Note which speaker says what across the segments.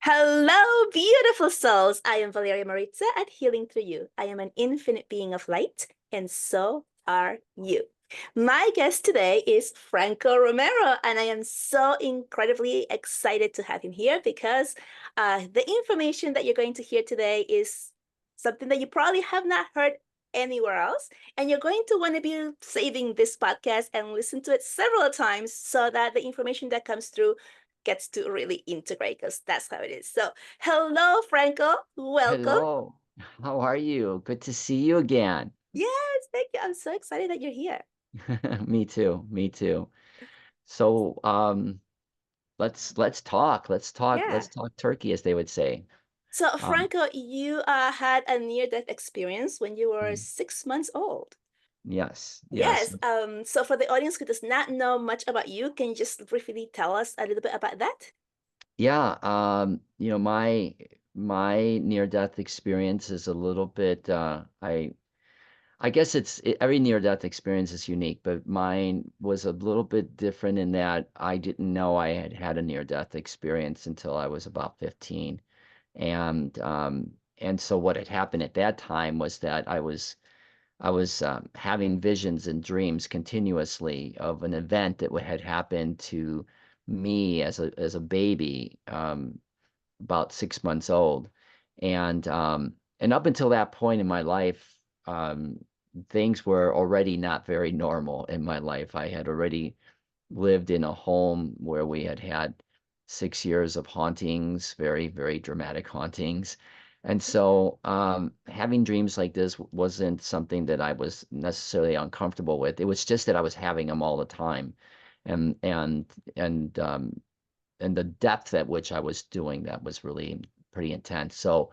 Speaker 1: Hello, beautiful souls. I am Valeria Maritza at Healing Through You. I am an infinite being of light, and so are you. My guest today is Franco Romero, and I am so incredibly excited to have him here because the information that you're going to hear today is something that you probably have not heard anywhere else. And you're going to want to be saving this podcast and listen to it several times so that the information that comes through gets to really integrate because that's how it is. So, hello, Franco. Welcome.
Speaker 2: Hello, how are you? Good to see you again.
Speaker 1: Yes, thank you. I'm so excited that you're here.
Speaker 2: Me too, me too. So, let's talk. Let's talk.
Speaker 1: Yeah.
Speaker 2: Let's talk turkey, as they would say.
Speaker 1: So,
Speaker 2: Um,
Speaker 1: Franco, you had a near-death experience when you were
Speaker 2: mm,
Speaker 1: 6 months old.
Speaker 2: yes, yes.
Speaker 1: Yes. So for the audience who does not know much about you, can you just briefly tell us a little bit about that?
Speaker 2: Yeah, my near-death experience is a little bit I guess every near-death experience is unique, but mine was a little bit different in that I didn't know I had had a near-death experience until I was about 15. And so what had happened at that time was that I was having visions and dreams continuously of an event that had happened to me as a baby, about 6 months old, and up until that point in my life, things were already not very normal in my life. I had already lived in a home where we had had 6 years of hauntings, very, very dramatic hauntings. And so having dreams like this wasn't something that I was necessarily uncomfortable with. It was just that I was having them all the time. And and and and the depth at which I was doing that was really pretty intense. So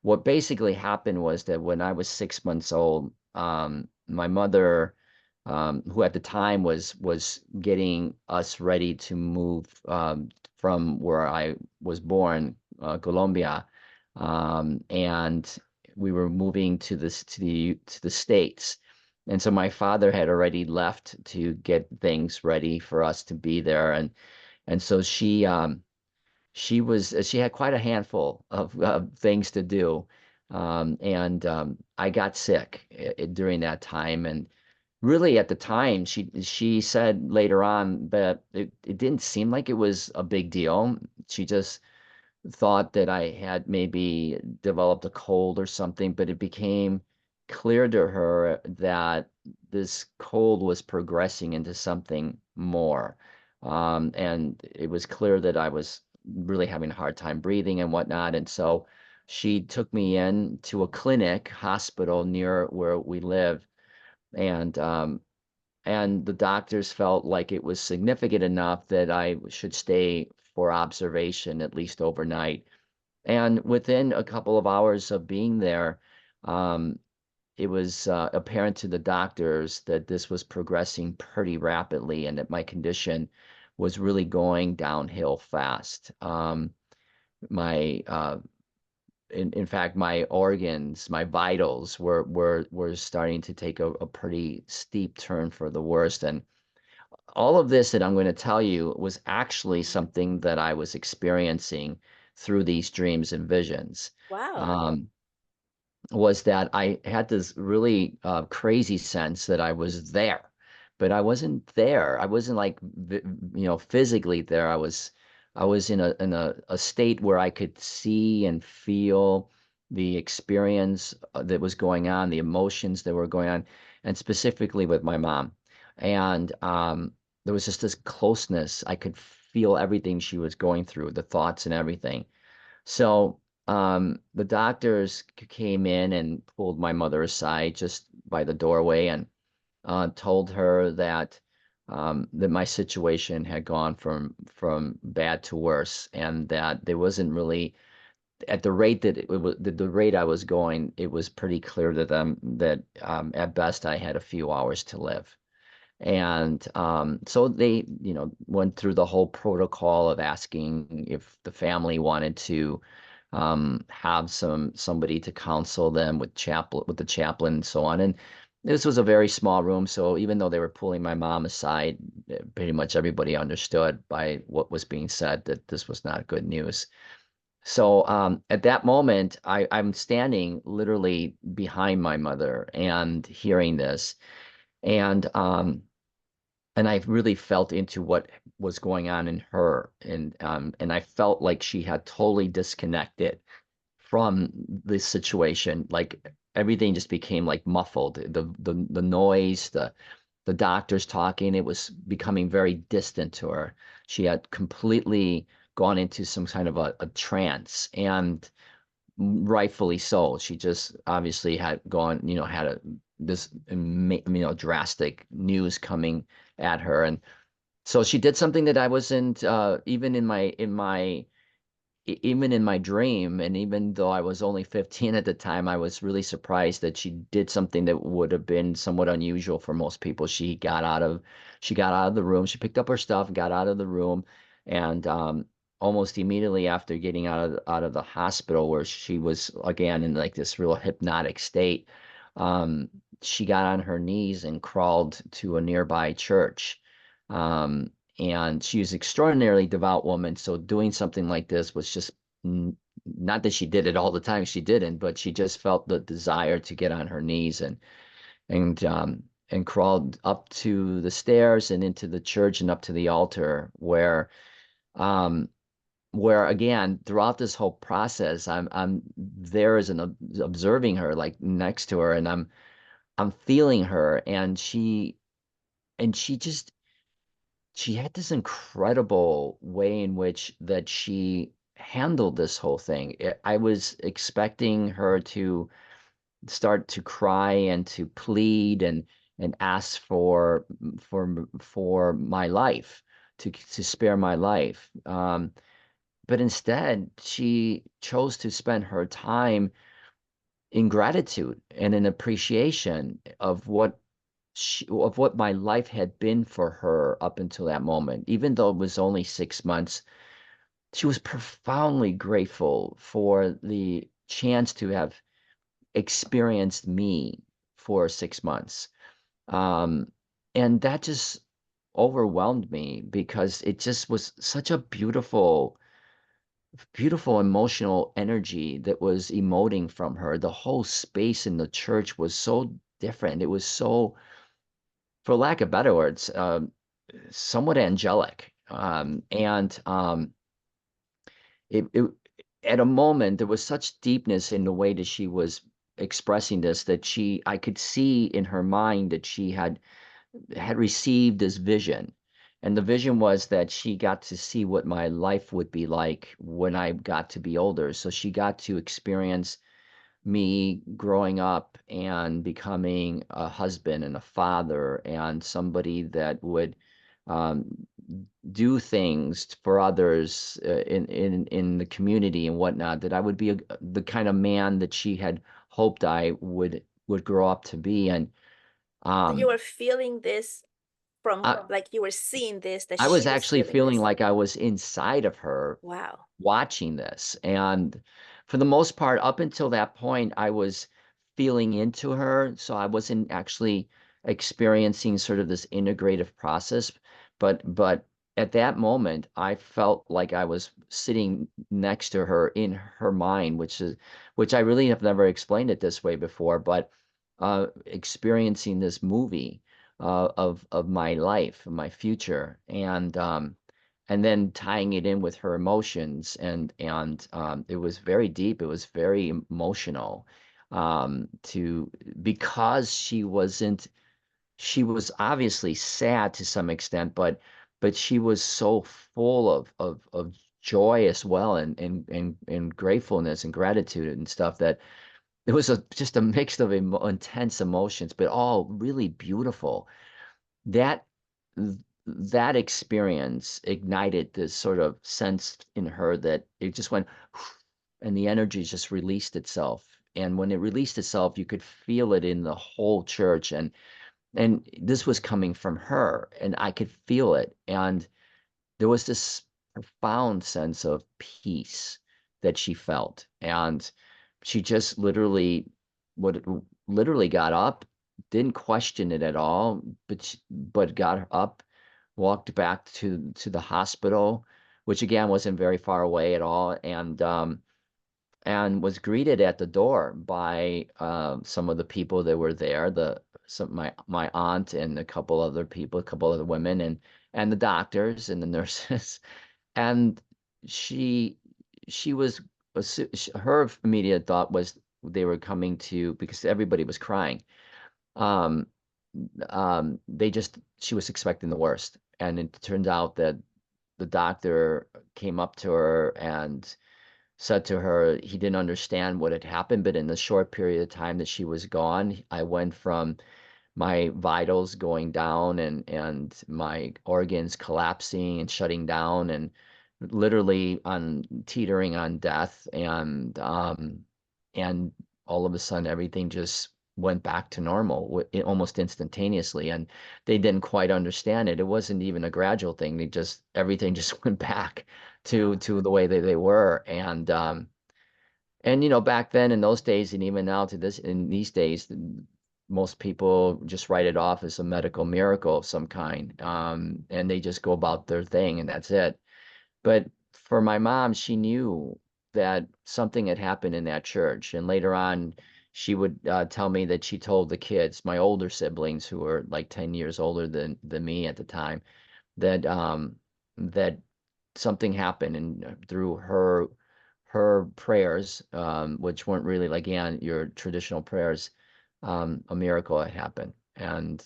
Speaker 2: what basically happened was that when I was 6 months old, my mother, who at the time was getting us ready to move from where I was born, Colombia, and we were moving to the States. And so my father had already left to get things ready for us to be there, and so she had quite a handful of things to do, and I got sick during that time. And really, at the time, she said later on that it didn't seem like it was a big deal. She just thought that I had maybe developed a cold or something, but it became clear to her that this cold was progressing into something more. And it was clear that I was really having a hard time breathing and whatnot. And so she took me in to a clinic, hospital near where we live. And the doctors felt like it was significant enough that I should stay for observation at least overnight. And within a couple of hours of being there, um, it was apparent to the doctors that this was progressing pretty rapidly and that my condition was really going downhill fast. My in fact, my organs, my vitals were starting to take a pretty steep turn for the worst. And all of this that I'm going to tell you was actually something that I was experiencing through these dreams and visions.
Speaker 1: Wow.
Speaker 2: Um, was that I had this really crazy sense that I was there, but I wasn't there. I wasn't like physically there. I was in a state where I could see and feel the experience that was going on, the emotions that were going on, and specifically with my mom. And there was just this closeness. I could feel everything she was going through, the thoughts and everything. So the doctors came in and pulled my mother aside just by the doorway and told her that my situation had gone from bad to worse, and that there wasn't really, at the rate that it was, the rate I was going, it was pretty clear to them that at best I had a few hours to live. And so they, went through the whole protocol of asking if the family wanted to have somebody to counsel them with the chaplain and so on. And this was a very small room, so even though they were pulling my mom aside, pretty much everybody understood by what was being said that this was not good news. So at that moment, I'm standing literally behind my mother and hearing this, and and I really felt into what was going on in her, and I felt like she had totally disconnected from the situation. Like everything just became like muffled. The noise, the doctors talking, it was becoming very distant to her. She had completely gone into some kind of a trance, and rightfully so. She just obviously had gone, had this, drastic news coming at her. And so she did something that I wasn't, even in my dream, and even though I was only 15 at the time, I was really surprised that she did something that would have been somewhat unusual for most people. She got out of the room, she picked up her stuff, got out of the room, and almost immediately after getting out of the hospital, where she was again in like this real hypnotic state, um, she got on her knees and crawled to a nearby church. Um, and she was an extraordinarily devout woman. So doing something like this was just not that she did it all the time, she didn't, but she just felt the desire to get on her knees and and crawled up to the stairs and into the church and up to the altar um where again throughout this whole process I'm there as an observing her, like next to her, and I'm feeling her, and she had this incredible way in which that she handled this whole thing. I was expecting her to start to cry and to plead and ask for my life, to spare my life. But instead, she chose to spend her time in gratitude and in appreciation of what my life had been for her up until that moment. Even though it was only 6 months, she was profoundly grateful for the chance to have experienced me for 6 months. Um, and that just overwhelmed me because it just was such a beautiful emotional energy that was emoting from her. The whole space in the church was so different. It was so, for lack of better words, somewhat angelic. It at a moment there was such deepness in the way that she was expressing this, that I could see in her mind that she had received this vision. And the vision was that she got to see what my life would be like when I got to be older. So she got to experience me growing up and becoming a husband and a father and somebody that would um, do things for others in the community and whatnot. That I would be the kind of man that she had hoped I would grow up to be. And
Speaker 1: So you
Speaker 2: um,
Speaker 1: were feeling this from
Speaker 2: I,
Speaker 1: her, like you were seeing this, that
Speaker 2: I was
Speaker 1: she was
Speaker 2: actually
Speaker 1: feeling
Speaker 2: feeling
Speaker 1: this.
Speaker 2: like I was inside of her
Speaker 1: Wow.
Speaker 2: watching this. And for the most part, up until that point, I was feeling into her. So I wasn't actually experiencing sort of this integrative process. But at that moment, I felt like I was sitting next to her in her mind, which I really have never explained it this way before, but experiencing this movie of my life, my future, and then tying it in with her emotions, and it was very deep. It was very emotional, to because she was obviously sad to some extent, but she was so full of joy as well, and gratefulness and gratitude and stuff, that it was just a mix of intense emotions, but all really beautiful. That that experience ignited this sort of sense in her that it just went and the energy just released itself. And when it released itself, you could feel it in the whole church. And this was coming from her, and I could feel it. And there was this profound sense of peace that she felt. And she just would literally got up, didn't question it at all, but got up, walked back to the hospital, which again wasn't very far away at all, and was greeted at the door by some of the people that were there, my aunt and a couple other people, a couple other women, and the doctors and the nurses, and she she was her immediate thought was they were coming to because everybody was crying. Um, she was expecting the worst, and it turned out that the doctor came up to her and said to her he didn't understand what had happened, but in the short period of time that she was gone, I went from my vitals going down and my organs collapsing and shutting down and literally on teetering on death and all of a sudden everything just went back to normal almost instantaneously, and they didn't quite understand it. It wasn't even a gradual thing. Everything just went back
Speaker 1: Wow.
Speaker 2: to the way that they were. And back then in those days, and even now in these days, most people just write it off as a medical miracle of some kind. And they just go about their thing and that's it. But for my mom, she knew that something had happened in that church. And later on, she would tell me that she told the kids, my older siblings, who were like 10 years older than me at the time, that something happened, and through her prayers, which weren't really like your traditional prayers, a miracle had happened. And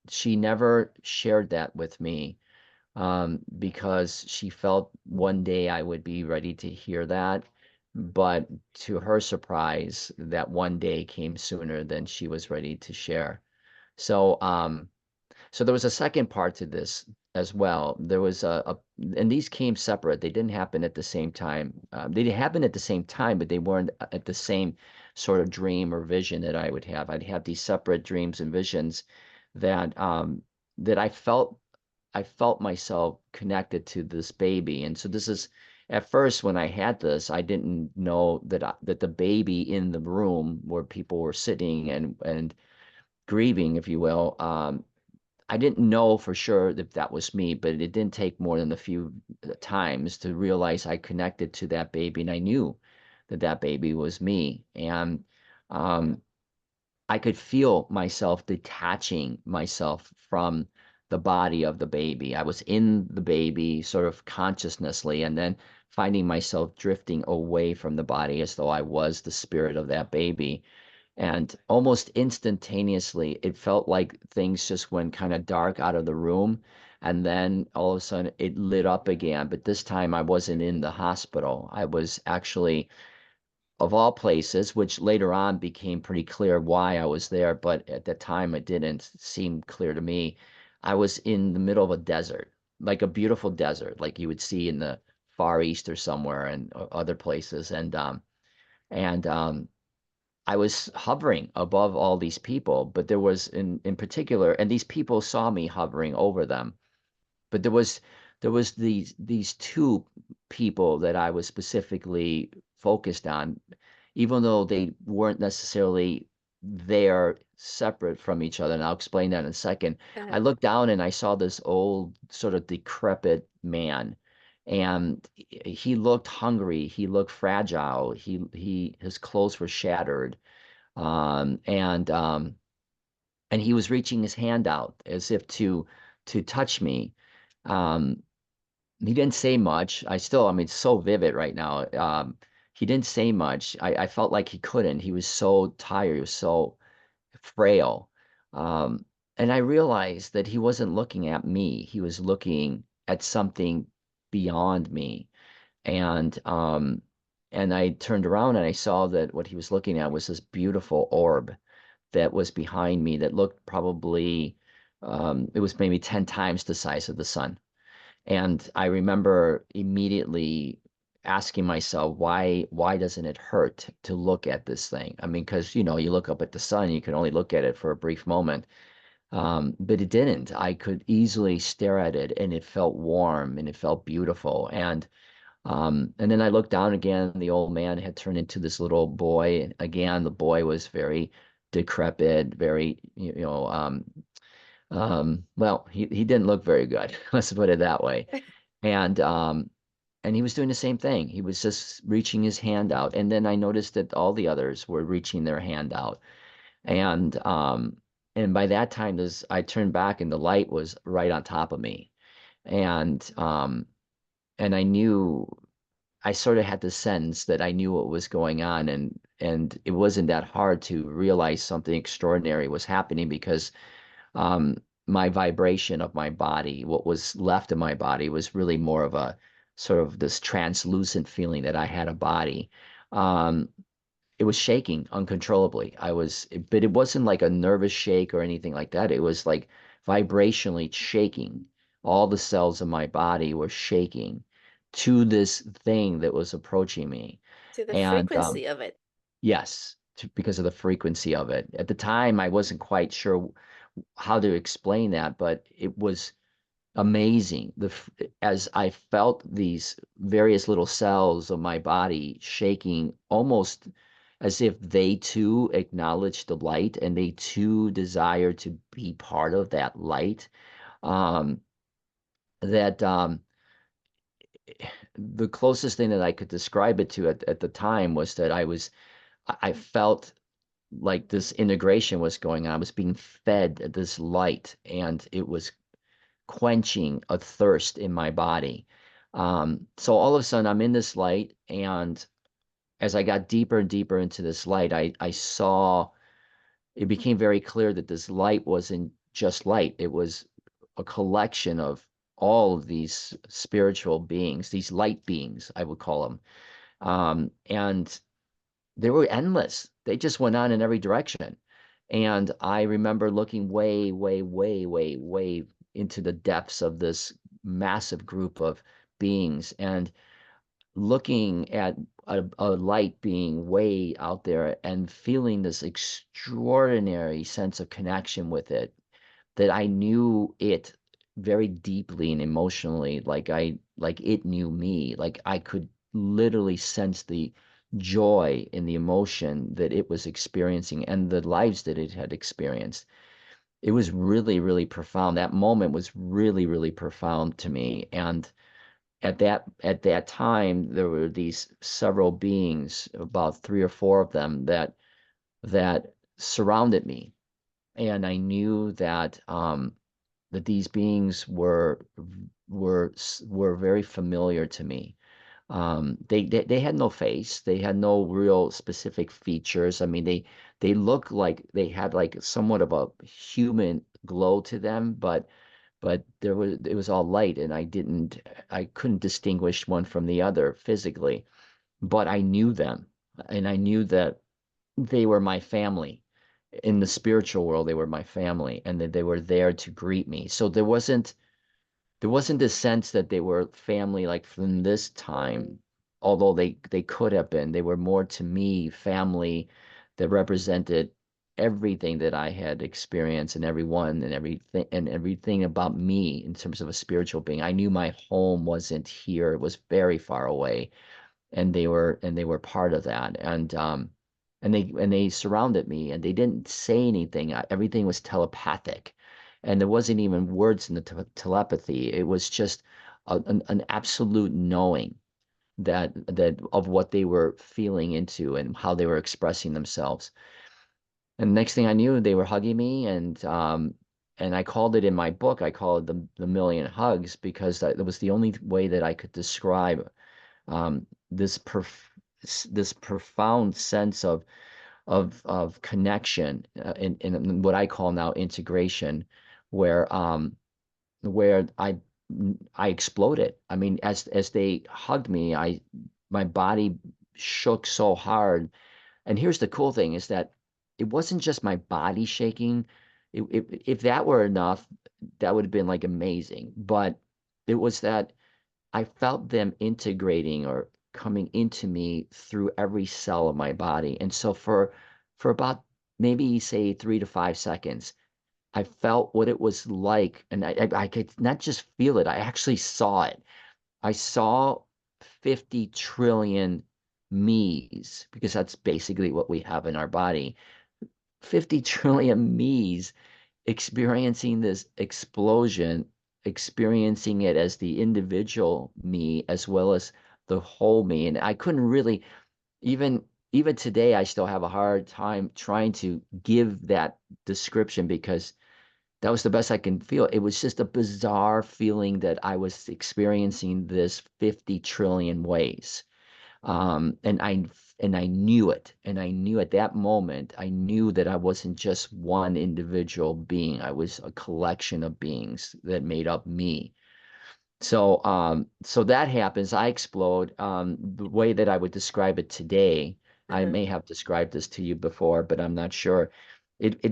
Speaker 2: she never shared that with me, because she felt one day I would be ready to hear that. But to her surprise, that one day came sooner than she was ready to share. So, so there was a second part to this as well. There was and these came separate. They didn't happen at the same time. They did happen at the same time, but they weren't at the same sort of dream or vision that I would have. I'd have these separate dreams and visions that that I felt myself connected to this baby. And so this is at first when I had this, I didn't know that the baby in the room where people were sitting and grieving, if you will, I didn't know for sure if that was me, but it didn't take more than a few times to realize I connected to that baby, and I knew that that baby was me. And um, I could feel myself detaching myself from the body of the baby. I was in the baby sort of consciousnessly, and then finding myself drifting away from the body as though I was the spirit of that baby. And almost instantaneously, it felt like things just went kind of dark out of the room. And then all of a sudden it lit up again. But this time I wasn't in the hospital. I was actually, of all places, which later on became pretty clear why I was there. But at the time it didn't seem clear to me. I was in the middle of a desert, like a beautiful desert, like you would see in the Far East or somewhere and other places. And I was hovering above all these people, but there was in particular, and these people saw me hovering over them, but there was these two people that I was specifically focused on, even though they weren't necessarily there separate from each other. And I'll explain that in a second. I
Speaker 1: Uh-huh.
Speaker 2: looked down and I saw this old, sort of decrepit man. And he looked hungry. He looked fragile. His clothes were shattered. Um, and um, and he was reaching his hand out as if to touch me. Um, he didn't say much. I mean, it's so vivid right now. He didn't say much. I felt like he couldn't. He was so tired. He was so frail. Um, and I realized that he wasn't looking at me. He was looking at something beyond me. And and I turned around and I saw that what he was looking at was this beautiful orb that was behind me that looked probably it was maybe 10 times the size of the sun. And I remember immediately asking myself, why doesn't it hurt to look at this thing? I mean, because you look up at the sun, you can only look at it for a brief moment. But it didn't. I could easily stare at it and it felt warm and it felt beautiful. And then I looked down again, the old man had turned into this little boy. Again, the boy was very decrepit, very, well, he didn't look very good. Let's put it that way. And and he was doing the same thing. He was just reaching his hand out. And then I noticed that all the others were reaching their hand out. And by that time, this I turned back and the light was right on top of me. And I knew I sort of had the sense that I knew what was going on, and it wasn't that hard to realize something extraordinary was happening because um, my vibration of my body, what was left of my body, was really more of a sort of this translucent feeling that I had a body. Um, it was shaking uncontrollably. But it wasn't like a nervous shake or anything like that. It was like vibrationally shaking. All the cells of my body were shaking to this thing that was approaching me.
Speaker 1: To the
Speaker 2: And
Speaker 1: frequency of it.
Speaker 2: yes, because of the frequency of it. At the time, I wasn't quite sure how to explain that, but it was amazing. As I felt these various little cells of my body shaking, almost as if they too acknowledged the light and they too desired to be part of that light. Um, that The closest thing that I could describe it to at the time was that I felt like this integration was going on. I was being fed this light, and it was quenching a thirst in my body. So all of a sudden, I'm in this light, and as I got deeper and deeper into this light, I saw it became very clear that this light wasn't just light. It was a collection of all of these spiritual beings, these light beings, I would call them. And they were endless. They just went on in every direction. And I remember looking way, way, way, way, way into the depths of this massive group of beings and looking at a light being way out there and feeling this extraordinary sense of connection with it, that I knew it very deeply and emotionally, like it knew me. Like I could literally sense the joy and the emotion that it was experiencing and the lives that it had experienced. It was really, really profound. That moment was really, really profound to me. And at that time, there were these several beings, about three or four of them, that surrounded me, and I knew that these beings were very familiar to me. They had no face. They had no real specific features. I mean, they looked like they had like somewhat of a human glow to them, but it was all light, and I couldn't distinguish one from the other physically, but I knew them, and I knew that they were my family. In the spiritual world, they were my family, and that they were there to greet me. So there wasn't this sense that they were family like from this time, although they could have been. They were more to me family that represented everything that I had experienced and everyone and everything about me in terms of a spiritual being. I knew my home wasn't here. It was very far away, and they were part of that. And they surrounded me, and they didn't say anything. Everything was telepathic, and there wasn't even words in the telepathy. It was just an absolute knowing that of what they were feeling into and how they were expressing themselves. And next thing I knew, they were hugging me, and I called it in my book. I call it the million hugs, because that was the only way that I could describe um, this this profound sense of connection, in what I call now integration, where where I exploded. I mean, as they hugged me, my body shook so hard. And here's the cool thing is that it wasn't just my body shaking. If that were enough, that would have been like amazing. But it was that I felt them integrating or coming into me through every cell of my body. And so for about maybe say 3 to 5 seconds, I felt what it was like, and I could not just feel it, I actually saw it. I saw 50 trillion me's, because that's basically what we have in our body. 50 trillion me's experiencing this explosion experiencing it as the individual me as well as the whole me. And I couldn't really, even even today, I still have a hard time trying to give that description because that was the best I can feel. It was just a bizarre feeling that I was experiencing this 50 trillion ways. And I knew it. And I knew at that moment, I knew that I wasn't just one individual being. I was a collection of beings that made up me. So that happens. I explode. The way that I would describe it today, I
Speaker 1: Uh-huh.
Speaker 2: may have described this to you before, but I'm not sure. It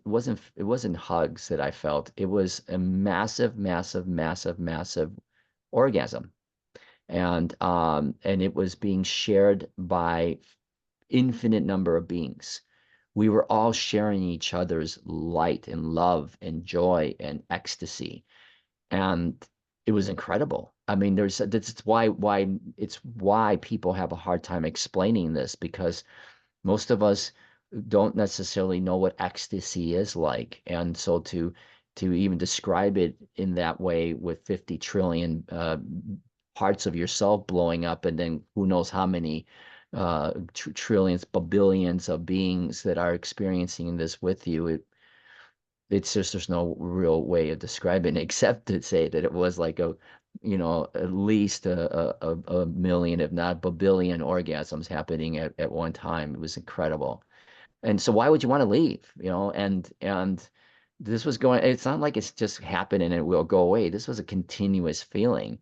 Speaker 2: wasn't hugs that I felt. It was a massive, massive, massive, massive orgasm. And it was being shared by infinite number of beings. We were all sharing each other's light and love and joy and ecstasy, and it was incredible. I mean, that's why people have a hard time explaining this, because most of us don't necessarily know what ecstasy is like. And so to even describe it in that way with 50 trillion parts of yourself blowing up, and then who knows how many trillions, billions of beings that are experiencing this with you, it's just there's no real way of describing it except to say that it was like at least a million, if not a billion orgasms happening at one time. It was incredible. And so why would you want to leave? And this was going, it's not like it's just happened and it will go away. This was a continuous feeling.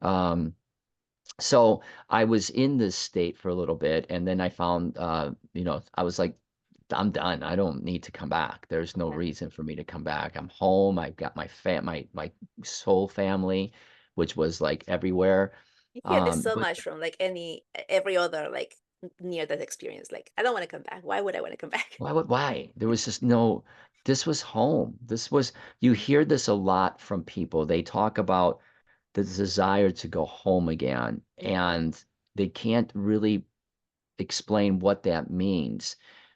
Speaker 2: Um, so I was in this state for a little bit, and then I found, I was like, I'm done. I don't need to come back. There's no
Speaker 1: Yeah.
Speaker 2: reason for me to come back. I'm home. I've got my soul family, which was like everywhere.
Speaker 1: I hear this so
Speaker 2: But
Speaker 1: much from like every other like near death experience. Like, I don't want to come back. Why would I want to come back?
Speaker 2: why? There was just no, this was home. You hear this a lot from people. They talk about the desire to go home again,
Speaker 1: Hmm.
Speaker 2: and they can't really explain what that means.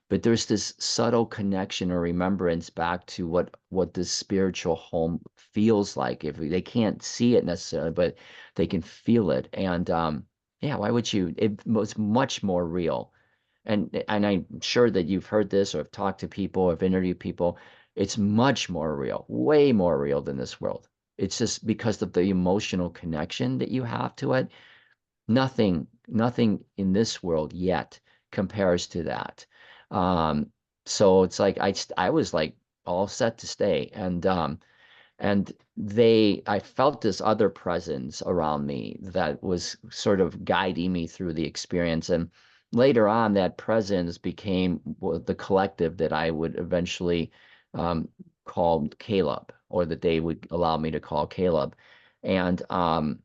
Speaker 2: But there's this subtle connection or remembrance back to what this spiritual home feels like. If they can't see it necessarily, but they can feel it. And yeah, why would you? It was much more real. And I'm sure that you've heard this or have talked to people or have interviewed people. It's much more real, way more real than this world. It's just because of the emotional connection that you have to it. Nothing in this world yet compares to that. Um, so it's like I was like all set to stay, and I felt this other presence around me that was sort of guiding me through the experience. And later on, that presence became the collective that I would eventually um, call Caleb, or that they would allow me to call Caleb. And um,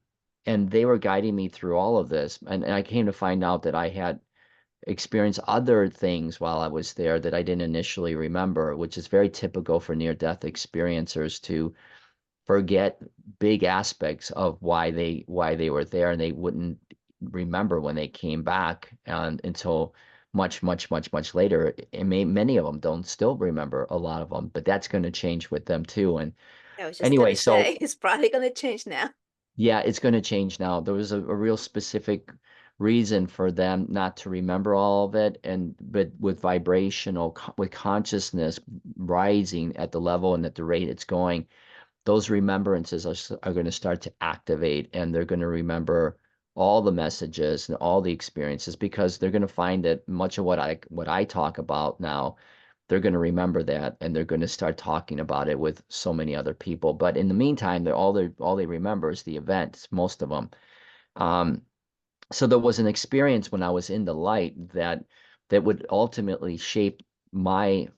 Speaker 2: and they were guiding me through all of this. And I came to find out that I had experienced other things while I was there that I didn't initially remember, which is very typical for near-death experiencers to forget big aspects of why they were there, and they wouldn't remember when they came back, and until much, much, much, much later. Many of them don't still remember a lot of them, but that's going to change with them too. And
Speaker 1: I was just
Speaker 2: anyway,
Speaker 1: gonna
Speaker 2: so
Speaker 1: say it's probably gonna change now.
Speaker 2: yeah, it's going to change now. There was a real specific reason for them not to remember all of it, and but with with consciousness rising at the level and at the rate it's going, those remembrances are going to start to activate, and they're going to remember all the messages and all the experiences, because they're going to find that much of what I talk about now, they're going to remember that, and they're going to start talking about it with so many other people. But in the meantime, all they remember is the events, most of them. Um, so there was an experience when I was in the light that would ultimately shape my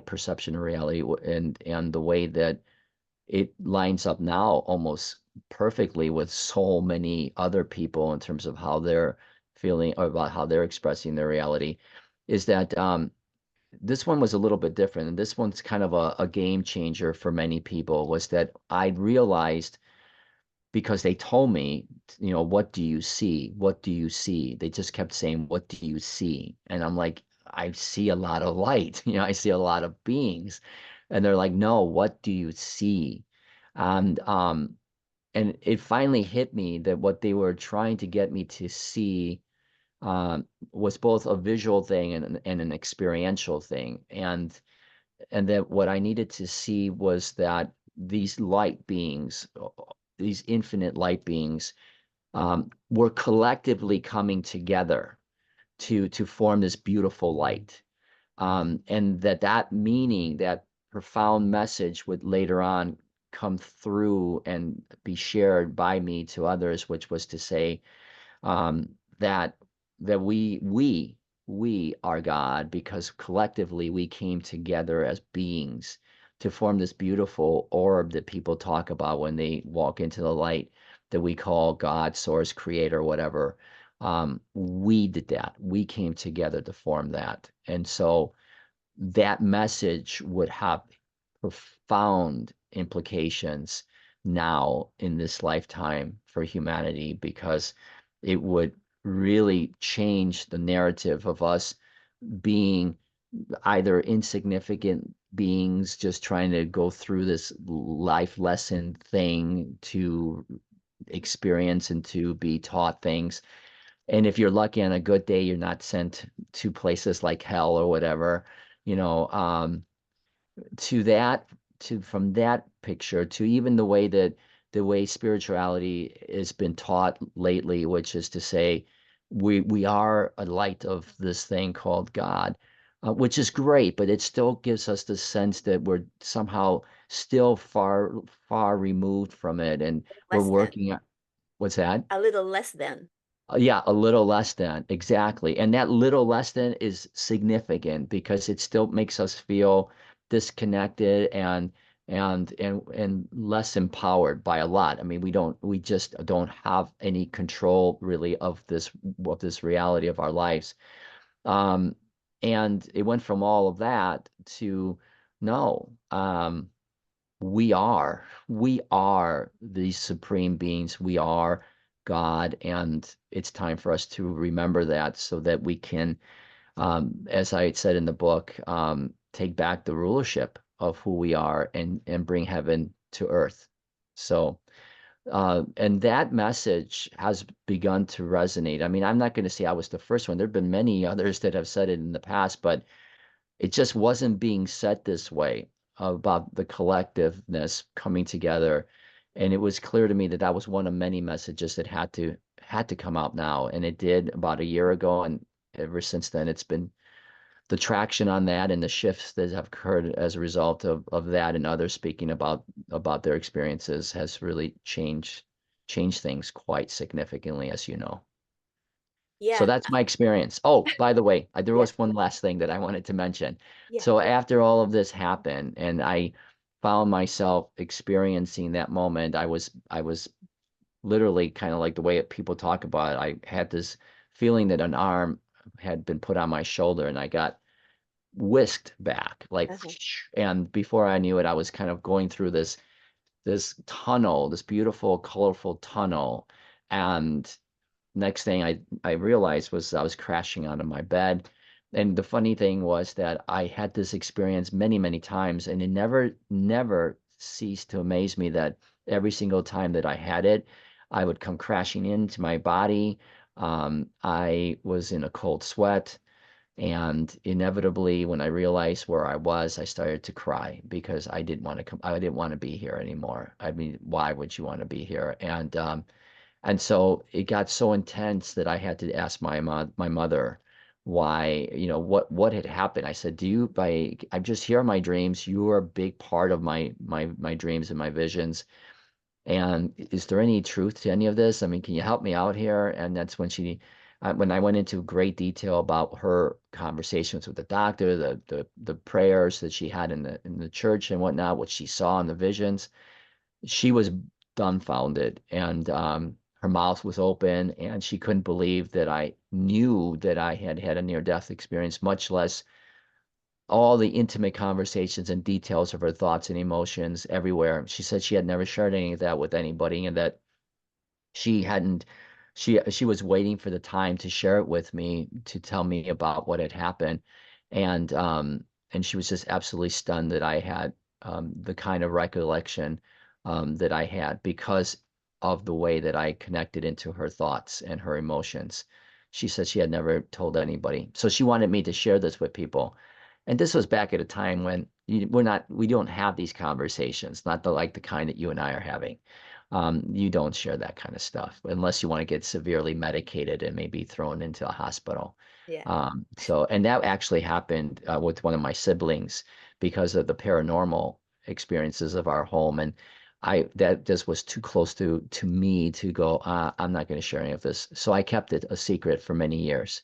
Speaker 2: perception of reality, and the way that it lines up now almost perfectly with so many other people in terms of how they're feeling, or about how they're expressing their reality, is that this one was a little bit different. And this one's kind of a game changer for many people, was that I realized, because they told me, what do you see? What do you see? They just kept saying, what do you see? And I'm like, I see a lot of light, I see a lot of beings. And they're like, no, what do you see? And and it finally hit me that what they were trying to get me to see was both a visual thing and an experiential thing. And that what I needed to see was that these light beings, these infinite light beings, were collectively coming together to form this beautiful light. And that meaning, that profound message would later on come through and be shared by me to others, which was to say, um, that we are God because collectively we came together as beings to form this beautiful orb that people talk about when they walk into the light, that we call God, source, creator, whatever. We did that. We came together to form that. And so that message would have profound implications now in this lifetime for humanity, because it would really change the narrative of us being either insignificant beings just trying to go through this life lesson thing to experience and to be taught things. And if you're lucky on a good day, you're not sent to places like hell or whatever, you know, to that, to from that picture to even the way spirituality has been taught lately, which is to say we are a light of this thing called God, which is great, but it still gives us the sense that we're somehow still far removed from it, and we're
Speaker 1: Less than.
Speaker 2: working. What's that?
Speaker 1: A little less than.
Speaker 2: Yeah, a little less than, exactly. And that little less than is significant because it still makes us feel disconnected and less empowered by a lot. I mean, we just don't have any control really of this reality of our lives. Um, and it went from all of that to no. We are these supreme beings. We are God, and it's time for us to remember that so that we can, as I said in the book, take back the rulership of who we are and bring heaven to earth. So, and that message has begun to resonate. I mean, I'm not going to say I was the first one. There have been many others that have said it in the past, but it just wasn't being said this way about the collectiveness coming together. And it was clear to me that that was one of many messages that had to come out now. And it did about a year ago. And ever since then, it's been the traction on that and the shifts that have occurred as a result of that and others speaking about their experiences has really changed things quite significantly, as you know. So
Speaker 1: Yeah.
Speaker 2: that's my experience. Oh, by the way, there
Speaker 1: Yeah.
Speaker 2: was one last thing that I wanted to mention.
Speaker 1: Yeah.
Speaker 2: So after all of this happened and I found myself experiencing that moment, I was literally kind of like the way people talk about it. I had this feeling that an arm had been put on my shoulder and I got whisked back like
Speaker 1: Uh-huh.
Speaker 2: and before I knew it, I was kind of going through this tunnel, this beautiful, colorful tunnel. And next thing I realized was I was crashing onto my bed. And the funny thing was that I had this experience many, many times, and it never ceased to amaze me that every single time that I had it, I would come crashing into my body. I was in a cold sweat. And inevitably, when I realized where I was, I started to cry because I didn't want to come. I didn't want to be here anymore. I mean, why would you want to be here? And so it got so intense that I had to ask my mother why, what had happened. I said, I'm just here in my dreams. You are a big part of my dreams and my visions. And is there any truth to any of this? I mean, can you help me out here? And that's when I went into great detail about her conversations with the doctor, the prayers that she had in the church and whatnot, what she saw in the visions. She was dumbfounded, and her mouth was open, and she couldn't believe that I knew that I had had a near-death experience, much less all the intimate conversations and details of her thoughts and emotions everywhere. She said she had never shared any of that with anybody, and that she hadn't she was waiting for the time to share it with me, to tell me about what had happened. And and she was just absolutely stunned that I had the kind of recollection that I had because of the way that I connected into her thoughts and her emotions. She said she had never told anybody. So she wanted me to share this with people. And this was back at a time when we don't have these conversations, not like the kind that you and I are having. You don't share that kind of stuff unless you want to get severely medicated and maybe thrown into a hospital.
Speaker 1: Yeah.
Speaker 2: And that actually happened with one of my siblings because of the paranormal experiences of our home. And that just was too close to me to go, I'm not going to share any of this. So I kept it a secret for many years.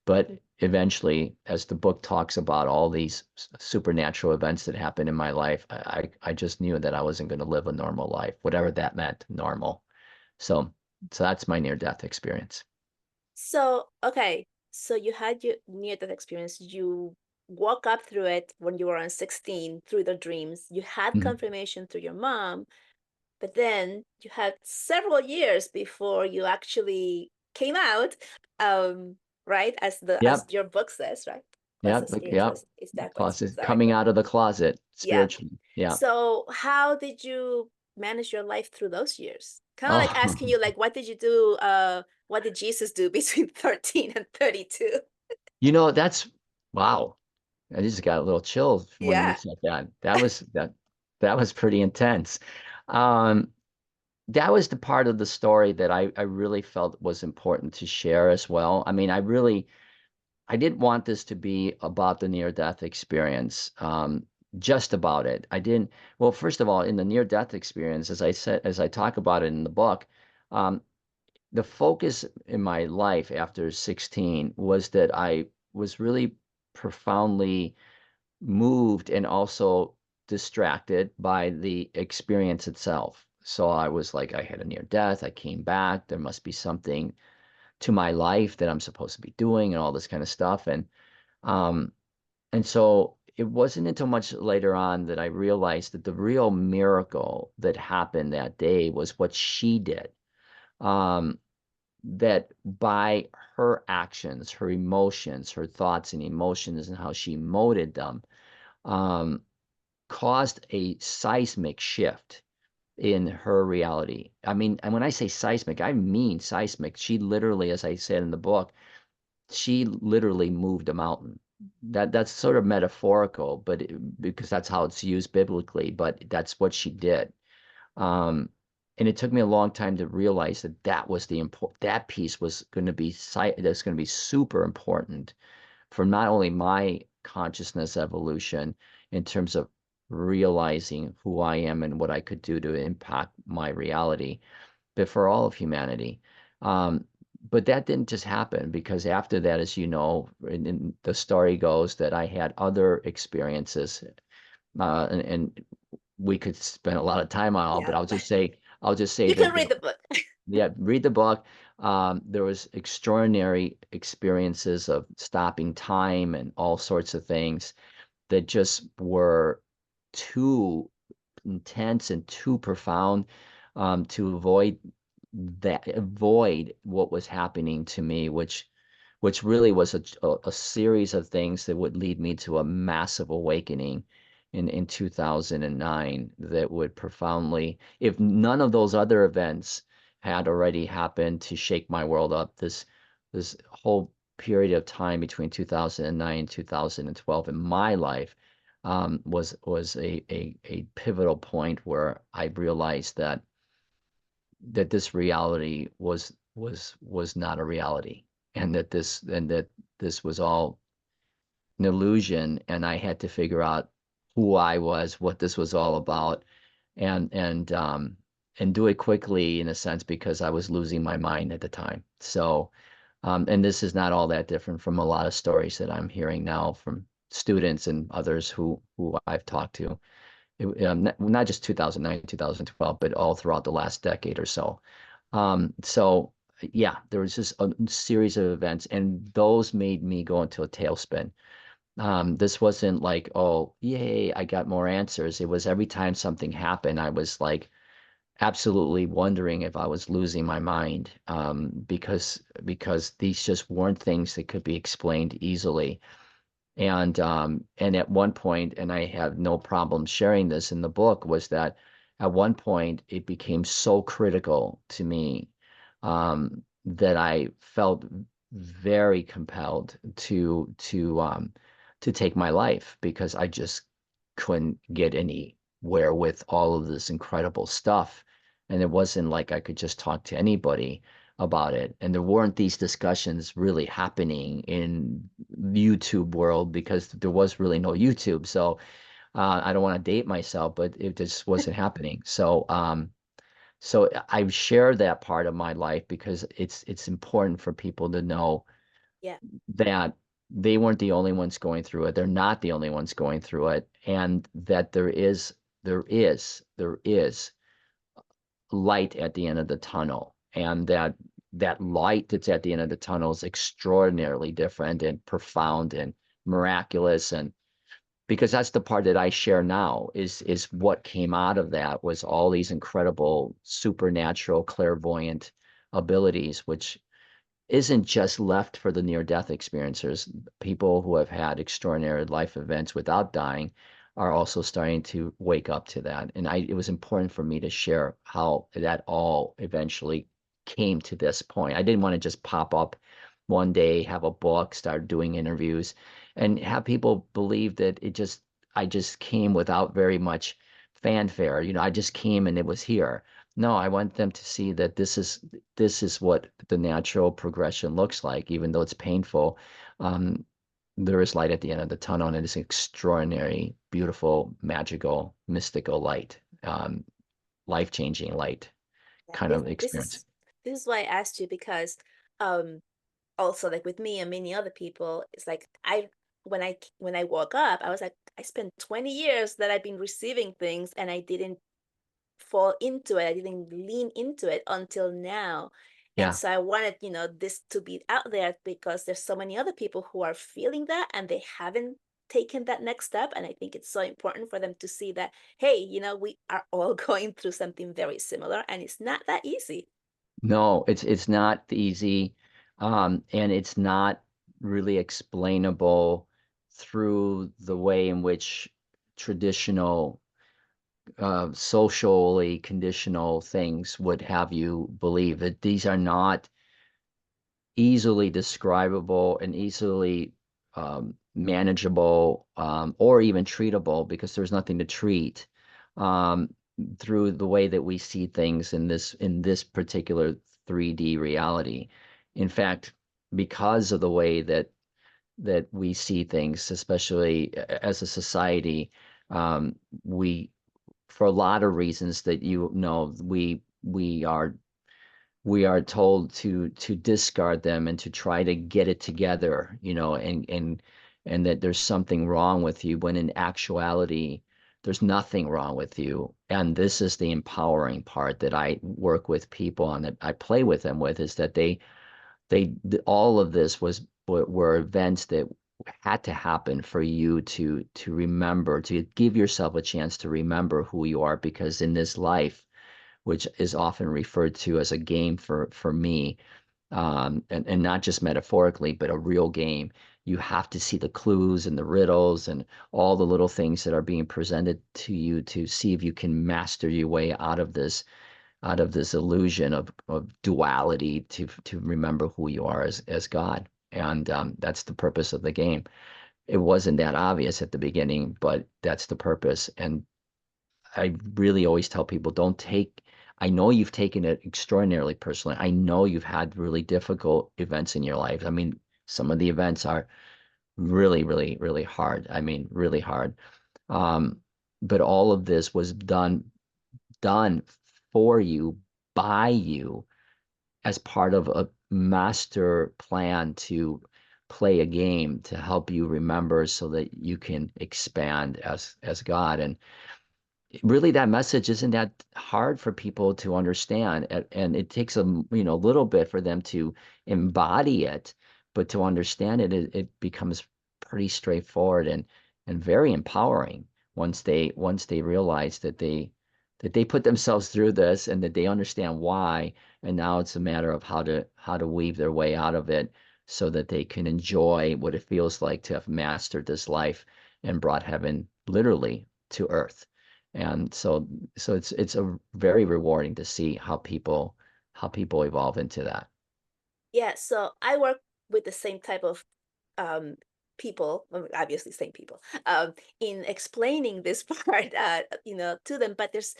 Speaker 2: But eventually, as the book talks about all these supernatural events that happened in my life, I just knew that I wasn't going to live a normal life, whatever that meant, normal. So so that's my near-death experience.
Speaker 1: So, okay. So you had your near-death experience. You woke up through it when you were on 16 through the dreams. You had
Speaker 2: Mhm.
Speaker 1: confirmation through your mom, but then you had several years before you actually came out, um, right? As
Speaker 2: Yep.
Speaker 1: your book says, right? Closet
Speaker 2: Yep. Yep.
Speaker 1: Spiritualist. Is that what?
Speaker 2: Closet,
Speaker 1: Sorry.
Speaker 2: coming out of the closet
Speaker 1: Yeah.
Speaker 2: spiritually. Yeah.
Speaker 1: So how did you manage your life through those years? Kind of like
Speaker 2: Oh,
Speaker 1: asking you, like, what did you do? What did Jesus do between 13 and 32?
Speaker 2: that's wow. I just got a little chill when you
Speaker 1: Yeah.
Speaker 2: said that. That was pretty intense. Um, that was the part of the story that I really felt was important to share as well. I mean, I didn't want this to be about the near-death experience, just about it. I didn't, well, first of all, in the near-death experience, as I said, as I talk about it in the book, um, the focus in my life after 16 was that I was really profoundly moved and also distracted by the experience itself. So I was like, I had a near death, I came back, there must be something to my life that I'm supposed to be doing and all this kind of stuff. Um and so it wasn't until much later on that I realized that the real miracle that happened that day was what she did. Um, that by her actions, her emotions, her thoughts and emotions, and how she molded them, um, caused a seismic shift in her reality. I mean, and when I say seismic, I mean seismic. She literally, as I said in the book, she literally moved a mountain. That's sort of metaphorical, but because that's how it's used biblically, but that's what she did. Um, and it took me a long time to realize that that piece was going to be that's going to be super important for not only my consciousness evolution in terms of realizing who I am and what I could do to impact my reality, but for all of humanity. Um, but that didn't just happen because after that, as you know, and the story goes that I had other experiences, and we could spend a lot of time on all,
Speaker 1: Yeah.
Speaker 2: but I'll just say
Speaker 1: You
Speaker 2: that
Speaker 1: can read the book.
Speaker 2: yeah, read the book. There was extraordinary experiences of stopping time and all sorts of things that just were too intense and too profound to avoid what was happening to me, which really was a series of things that would lead me to a massive awakening in 2009 that would profoundly, if none of those other events had already happened to shake my world up, this whole period of time between 2009 and 2012 in my life was a pivotal point where I realized that this reality was not a reality, and that this was all an illusion, and I had to figure out who I was, what this was all about, and and um and do it quickly in a sense because I was losing my mind at the time. So and this is not all that different from a lot of stories that I'm hearing now from students and others who I've talked to. Not just 2009, 2012, but all throughout the last decade or so. So yeah, there was just a series of events, and those made me go into a tailspin. This wasn't like, oh, yay, I got more answers. It was every time something happened, I was like absolutely wondering if I was losing my mind, because these just weren't things that could be explained easily. And at one point, and I have no problem sharing this in the book, was that at one point it became so critical to me that I felt very compelled to take my life because I just couldn't get anywhere with all of this incredible stuff. And it wasn't like I could just talk to anybody about it. And there weren't these discussions really happening in YouTube world because there was really no YouTube. So I don't want to date myself, but it just wasn't happening. So I share that part of my life because it's important for people to know
Speaker 1: Yeah.
Speaker 2: that they weren't the only ones going through it. They're not the only ones going through it, and that there is light at the end of the tunnel, and that light that's at the end of the tunnel is extraordinarily different and profound and miraculous. And because that's the part that I share now is what came out of that was all these incredible supernatural clairvoyant abilities, which isn't just left for the near-death experiencers. People who have had extraordinary life events without dying are also starting to wake up to that. And it was important for me to share how that all eventually came to this point. I didn't want to just pop up one day, have a book, start doing interviews, and have people believe that I just came without very much fanfare. I just came and it was here. No, I want them to see that this is what the natural progression looks like, even though it's painful. Um, there is light at the end of the tunnel, and it is extraordinary, beautiful, magical, mystical light, life-changing light
Speaker 1: Yeah.
Speaker 2: kind
Speaker 1: This
Speaker 2: of
Speaker 1: this
Speaker 2: experience.
Speaker 1: is this is why I asked you because um also like with me and many other people, it's like when I woke up, I was like, I spent 20 years that I've been receiving things and I didn't fall into it. I didn't lean into it until now. And
Speaker 2: Yeah.
Speaker 1: so I wanted, this to be out there because there's so many other people who are feeling that and they haven't taken that next step. And I think it's so important for them to see that, hey, we are all going through something very similar and it's not that easy.
Speaker 2: No, it's not easy, and it's not really explainable through the way in which traditional socially conditional things would have you believe that these are not easily describable and easily manageable or even treatable because there's nothing to treat um, through the way that we see things in this particular 3D reality. In fact, because of the way that we see things, especially as a society, we for a lot of reasons that we are told to discard them and to try to get it together, and that there's something wrong with you when in actuality there's nothing wrong with you. And this is the empowering part that I work with people on, that I play with them with, is that all of this were events that had to happen for you to remember, to give yourself a chance to remember who you are, because in this life, which is often referred to as a game for me, and not just metaphorically, but a real game. You have to see the clues and the riddles and all the little things that are being presented to you to see if you can master your way out of this illusion of duality to remember who you are as God. And that's the purpose of the game. It wasn't that obvious at the beginning, but that's the purpose. And I really always tell people, don't take, I know you've taken it extraordinarily personally. I know you've had really difficult events in your life. I mean, some of the events are really, really, really hard. I mean, really hard. Um, but all of this was done for you, by you, as part of a master plan to play a game to help you remember so that you can expand as God. And really, that message isn't that hard for people to understand, and it takes a little bit for them to embody it, but to understand it becomes pretty straightforward and very empowering once they realize that they put themselves through this and that they understand why, and now it's a matter of how to weave their way out of it so that they can enjoy what it feels like to have mastered this life and brought heaven literally to earth. And so it's a very rewarding to see how people evolve into that.
Speaker 1: Yeah, so I work with the same type of um people, well, obviously same people, in explaining this part, to them. But there's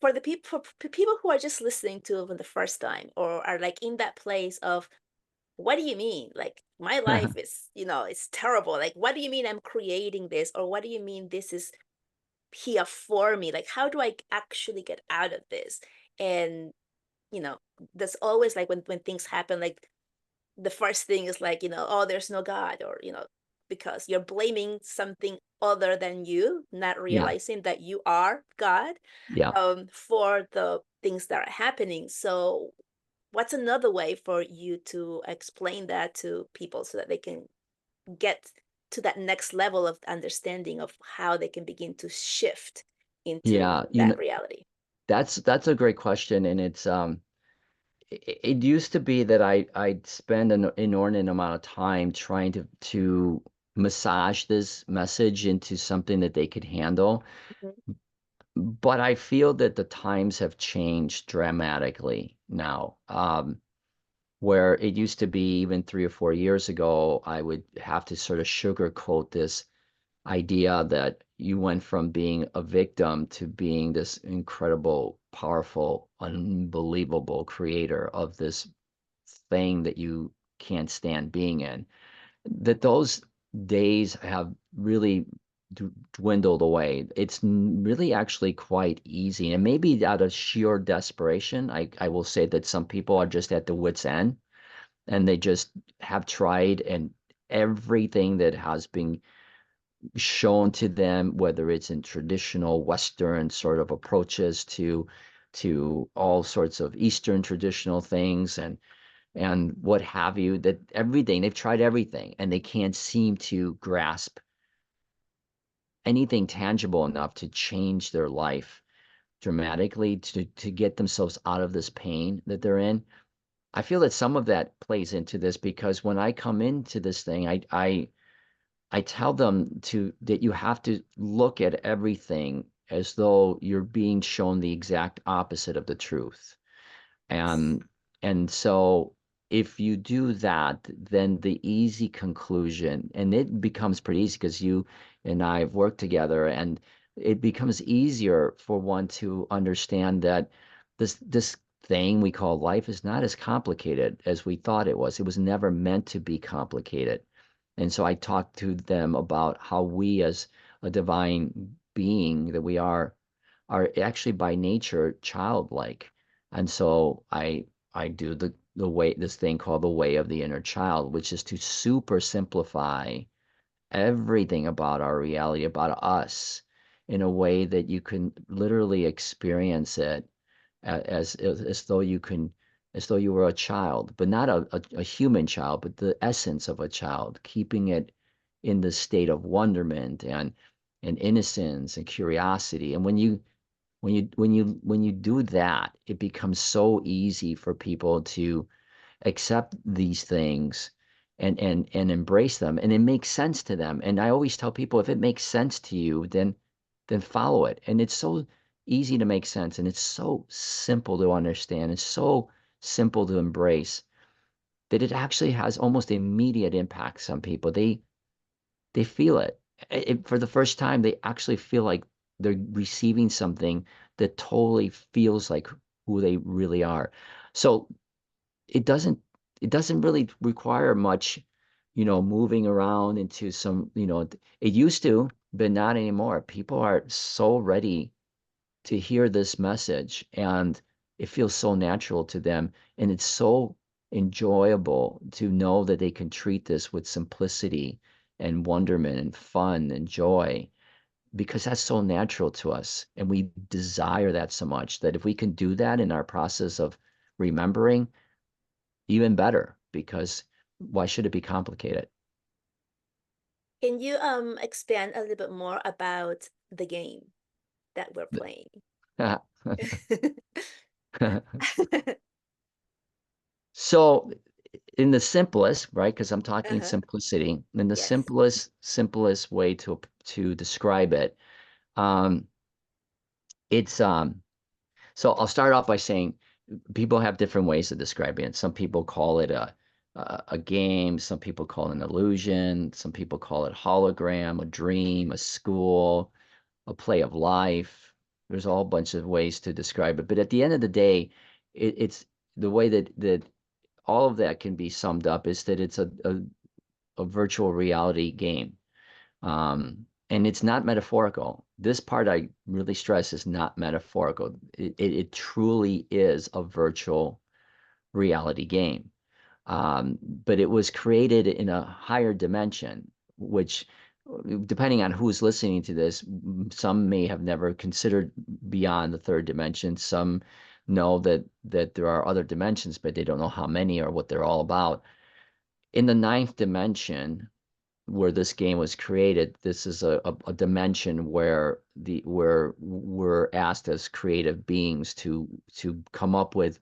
Speaker 1: for the people for people who are just listening to it for the first time, or are like in that place of, what do you mean? Like, my life is, it's terrible. Like, what do you mean I'm creating this? Or what do you mean this is here for me? Like, how do I actually get out of this? And, you know, there's always like when things happen, like the first thing is like, oh, there's no God, or, because you're blaming something other than you, not
Speaker 2: Yeah,
Speaker 1: realizing that you are God,
Speaker 2: yeah.
Speaker 1: for the things that are happening. So what's another way for you to explain that to people so that they can get to that next level of understanding of how they can begin to shift into
Speaker 2: Yeah,
Speaker 1: that reality?
Speaker 2: that's a great question, and it used to be that I'd spend an inordinate amount of time trying to massage this message into something that they could handle.
Speaker 1: Mhm.
Speaker 2: But I feel that the times have changed dramatically now. Where it used to be even 3 or 4 years ago, I would have to sort of sugarcoat this idea that you went from being a victim to being this incredible, powerful, unbelievable creator of this thing that you can't stand being in. That those days have really dwindled away. It's really actually quite easy. And maybe out of sheer desperation, I will say that some people are just at the wit's end and they just have tried and everything that has been shown to them, whether it's in traditional Western sort of approaches to all sorts of Eastern traditional things and what have you, that everything, they've tried everything and they can't seem to grasp anything tangible enough to change their life dramatically to get themselves out of this pain that they're in. I feel that some of that plays into this because when I come into this thing, I tell them to that you have to look at everything as though you're being shown the exact opposite of the truth. And and so if you do that, then the easy conclusion, and it becomes pretty easy because you and I have worked together, and it becomes easier for one to understand that this thing we call life is not as complicated as we thought it was. It was never meant to be complicated. And so I talked to them about how we as a divine being that we are actually by nature childlike. And so I do the way this thing called the way of the inner child, which is to super simplify everything about our reality, about us, in a way that you can literally experience it as though you can as though you were a child, but not a human child, but the essence of a child, keeping it in the state of wonderment and innocence and curiosity. And when you do that, it becomes so easy for people to accept these things and embrace them, and it makes sense to them. And I always tell people, if it makes sense to you, then follow it. And it's so easy to make sense, and it's so simple to understand. It's so simple to embrace that it actually has almost immediate impact. Some people they feel it. For the first time, they actually feel like they're receiving something that totally feels like who they really are. So it doesn't it doesn't really require much, moving around into some, it used to, but not anymore. People are so ready to hear this message, and it feels so natural to them, and it's so enjoyable to know that they can treat this with simplicity and wonderment and fun and joy, because that's so natural to us, and we desire that so much that if we can do that in our process of remembering, even better, because why should it be complicated?
Speaker 1: Can you expand a little bit more about the game that we're playing?
Speaker 2: So in the simplest, right, because I'm talking
Speaker 1: Uh-huh.
Speaker 2: simplicity, in the
Speaker 1: Yes.
Speaker 2: simplest way to describe it, um, It's so I'll start off by saying people have different ways of describing it. Some people call it a game, some people call it an illusion, some people call it hologram, a dream, a school, a play of life. There's a whole bunch of ways to describe it. But at the end of the day, it's the way that all of that can be summed up is that it's a virtual reality game. And it's not metaphorical. This part I really stress is not metaphorical. It truly is a virtual reality game. But it was created in a higher dimension, which, depending on who's listening to this, some may have never considered beyond the third dimension. Some know that there are other dimensions, but they don't know how many or what they're all about. In the ninth dimension, where this game was created, this is a dimension where we're asked as creative beings to come up with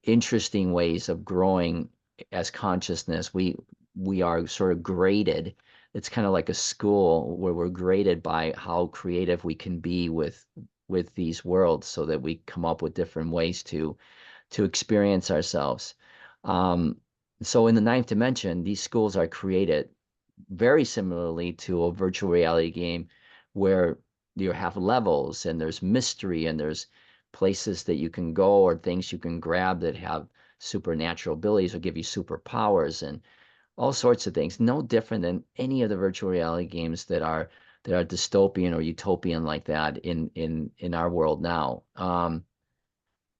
Speaker 2: interesting ways of growing as consciousness. We are sort of graded. It's kind of like a school where we're graded by how creative we can be with these worlds, so that we come up with different ways to experience ourselves. Um, so in the ninth dimension, these schools are created very similarly to a virtual reality game where you have levels and there's mystery and there's places that you can go or things you can grab that have supernatural abilities or give you superpowers and all sorts of things. No different than any of the virtual reality games that are dystopian or utopian like that in our world now.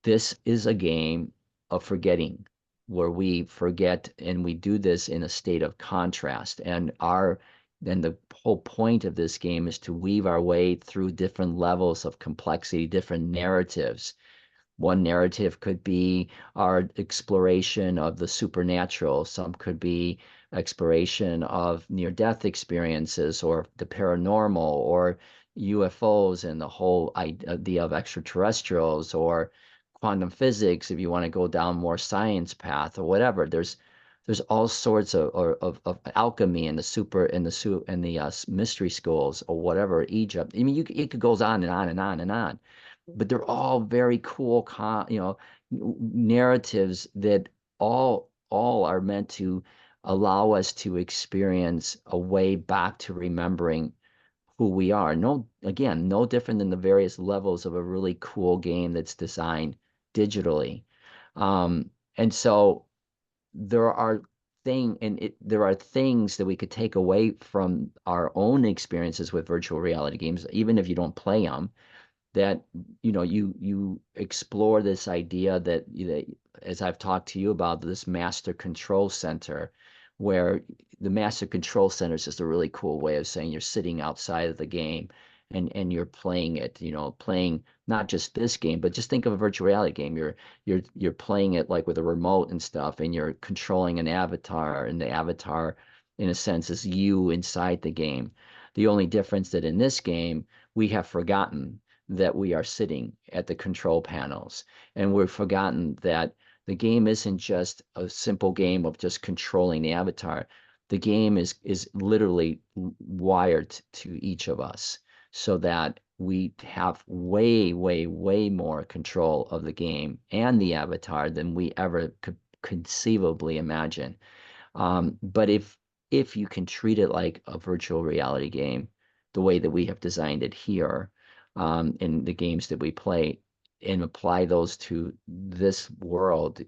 Speaker 2: This is a game of forgetting, where we forget, and we do this in a state of contrast. Then the whole point of this game is to weave our way through different levels of complexity, different narratives. One narrative could be our exploration of the supernatural. Some could be exploration of near-death experiences or the paranormal or UFOs and the whole idea of extraterrestrials or quantum physics if you want to go down more science path or whatever. There's all sorts of alchemy and the super and the mystery schools or whatever, Egypt. I mean, it could goes on and on and on and on, but they're all very cool, narratives that all are meant to allow us to experience a way back to remembering who we are. No, again, no different than the various levels of a really cool game that's designed digitally. And so there are things that we could take away from our own experiences with virtual reality games, even if you don't play them, that you explore this idea that, as I've talked to you about, this master control center, where the master control center is just a really cool way of saying you're sitting outside of the game and you're playing it, playing not just this game, but just think of a virtual reality game. You're playing it like with a remote and stuff, and you're controlling an avatar, and the avatar in a sense is you inside the game. The only difference that in this game we have forgotten that we are sitting at the control panels, and we've forgotten that the game isn't just a simple game of just controlling the avatar. The game is literally wired to each of us, so that we have way, way, way more control of the game and the avatar than we ever could conceivably imagine. But if you can treat it like a virtual reality game, the way that we have designed it here, in the games that we play, and apply those to this world,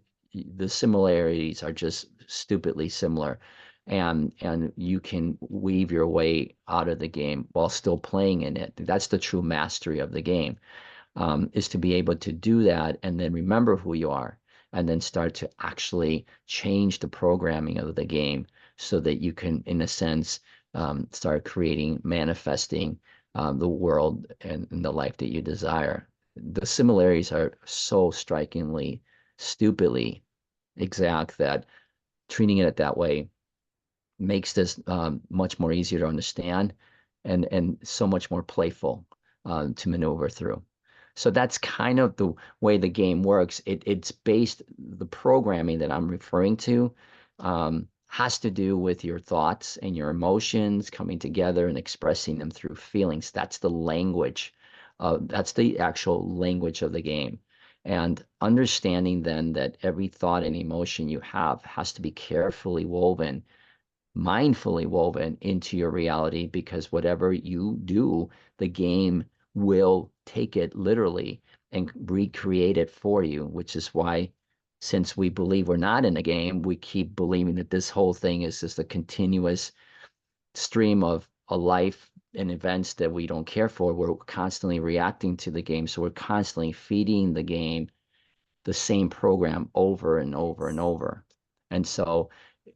Speaker 2: the similarities are just stupidly similar. And you can weave your way out of the game while still playing in it. That's the true mastery of the game, is to be able to do that and then remember who you are, and then start to actually change the programming of the game so that you can, in a sense, start creating, manifesting the world and the life that you desire. The similarities are so strikingly, stupidly exact that treating it that way makes this much more easier to understand and so much more playful to maneuver through. So that's kind of the way the game works. It's based, the programming that I'm referring to has to do with your thoughts and your emotions coming together and expressing them through feelings. That's the language That's the actual language of the game. And understanding then that every thought and emotion you have has to be carefully woven, mindfully woven into your reality, because whatever you do, the game will take it literally and recreate it for you, which is why, since we believe we're not in a game, we keep believing that this whole thing is just a continuous stream of a life and events that we don't care for. We're constantly reacting to the game. So we're constantly feeding the game the same program over and over and over. And so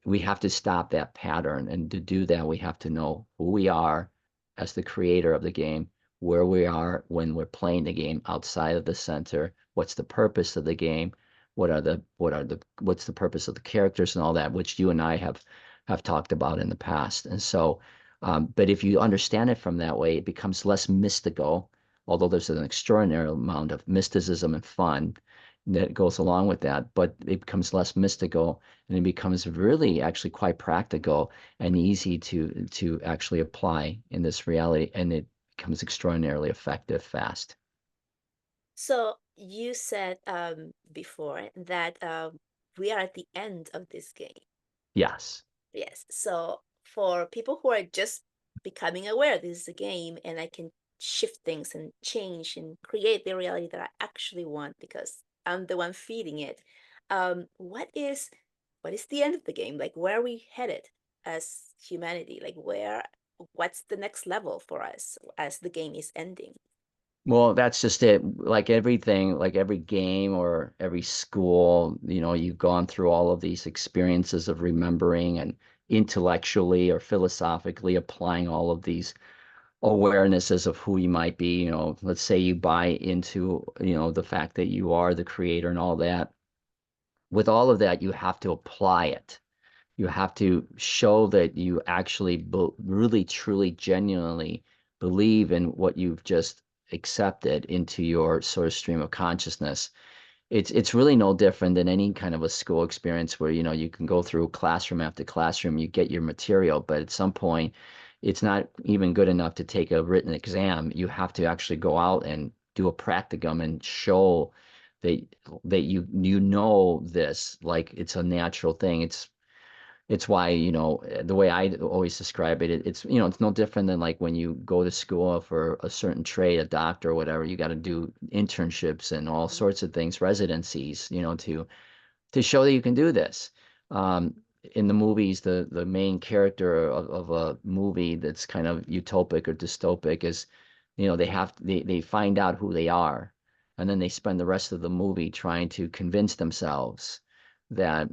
Speaker 2: we have to stop that pattern. And to do that, we have to know who we are as the creator of the game, where we are when we're playing the game outside of the center, what's the purpose of the game, what's the purpose of the characters and all that, which you and I have talked about in the past. And so, but if you understand it from that way, it becomes less mystical, although there's an extraordinary amount of mysticism and fun that goes along with that, but it becomes less mystical, and it becomes really actually quite practical and easy to actually apply in this reality, and it becomes extraordinarily effective fast.
Speaker 1: So you said before that we are at the end of this game.
Speaker 2: Yes.
Speaker 1: Yes. So for people who are just becoming aware this is a game and I can shift things and change and create the reality that I actually want because I'm the one feeding it. What is the end of the game? Like where are we headed as humanity? Like what's the next level for us as the game is ending?
Speaker 2: Well, that's just it. Like everything, like every game or every school, you've gone through all of these experiences of remembering and intellectually or philosophically applying all of these awarenesses of who you might be. Let's say you buy into, the fact that you are the creator and all that. With all of that, you have to apply it. You have to show that you actually really, truly, genuinely believe in what you've just accepted into your sort of stream of consciousness. It's really no different than any kind of a school experience where you can go through classroom after classroom, you get your material, but at some point it's not even good enough to take a written exam. You have to actually go out and do a practicum and show that you know this like it's a natural thing. It's why, the way I always describe it, it's no different than like when you go to school for a certain trade, a doctor or whatever, you got to do internships and all sorts of things, residencies, to show that you can do this. In the movies, the main character of a movie that's kind of utopic or dystopic is, they find out who they are, and then they spend the rest of the movie trying to convince themselves that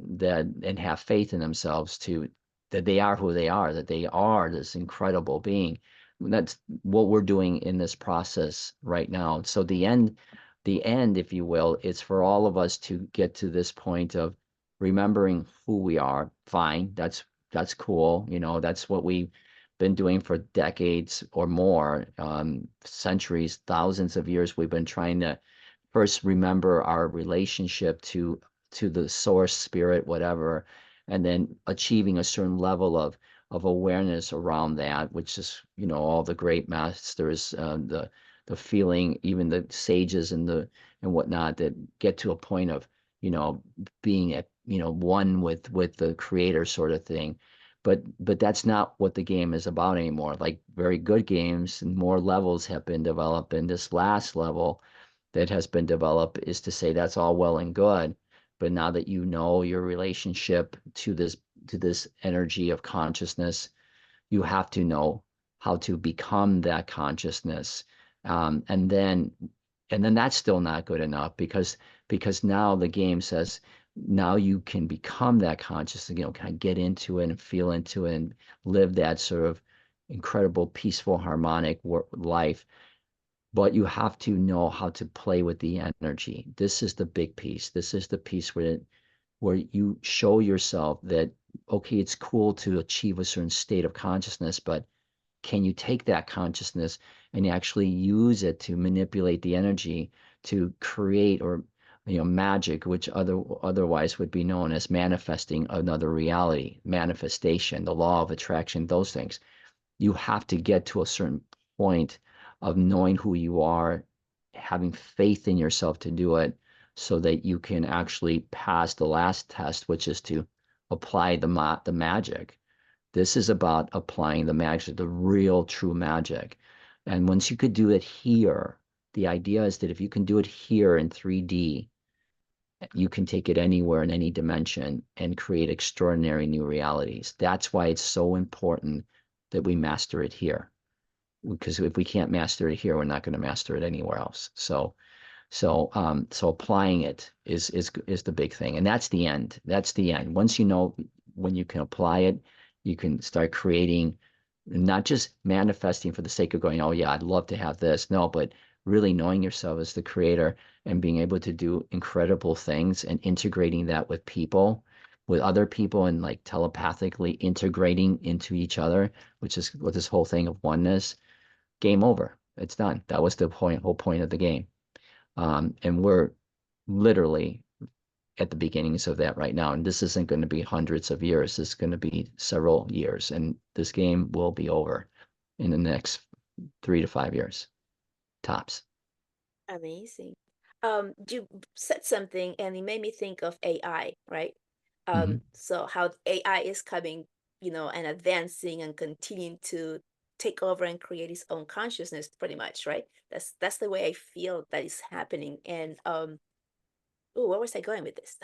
Speaker 2: and have faith in themselves that they are who they are, that they are this incredible being. That's what we're doing in this process right now. So the end, if you will, is for all of us to get to this point of remembering who we are. Fine, that's cool. That's what we've been doing for decades or more, centuries, thousands of years. We've been trying to first remember our relationship to the source, spirit, whatever, and then achieving a certain level of awareness around that, which is, all the great masters, the feeling, even the sages and whatnot, that get to a point of, being at, one with the creator sort of thing. But that's not what the game is about anymore. Like very good games and more levels have been developed, and this last level that has been developed is to say that's all well and good, but now that you know your relationship to this energy of consciousness, you have to know how to become that consciousness. And then that's still not good enough, because now the game says now you can become that consciousness, kind of get into it and feel into it and live that sort of incredible, peaceful, harmonic life. But you have to know how to play with the energy. This is the big piece. This is the piece where you show yourself that, okay, it's cool to achieve a certain state of consciousness, but can you take that consciousness and actually use it to manipulate the energy to create, or magic, which otherwise would be known as manifesting another reality, manifestation, the law of attraction, those things. You have to get to a certain point of knowing who you are, having faith in yourself to do it so that you can actually pass the last test, which is to apply the magic. This is about applying the magic, the real true magic. And once you could do it here, the idea is that if you can do it here in 3D, you can take it anywhere in any dimension and create extraordinary new realities. That's why it's so important that we master it here. Because if we can't master it here, we're not going to master it anywhere else. So applying it is the big thing, and that's the end. That's the end. Once you know when you can apply it, you can start creating, not just manifesting for the sake of going, oh yeah, I'd love to have this. No, but really knowing yourself as the creator and being able to do incredible things and integrating that with people, with other people, and like telepathically integrating into each other, which is what this whole thing of oneness. Game over. It's done. That was the whole point of the game. And we're literally at the beginnings of that right now. And this isn't going to be hundreds of years. This is going to be several years. And this game will be over in the next 3 to 5 years, tops.
Speaker 1: Amazing. You said something and it made me think of AI, right?
Speaker 2: Hmm.
Speaker 1: So how AI is coming, and advancing and continuing to take over and create its own consciousness, pretty much, right? That's the way I feel that is happening. And oh, where was I going with this?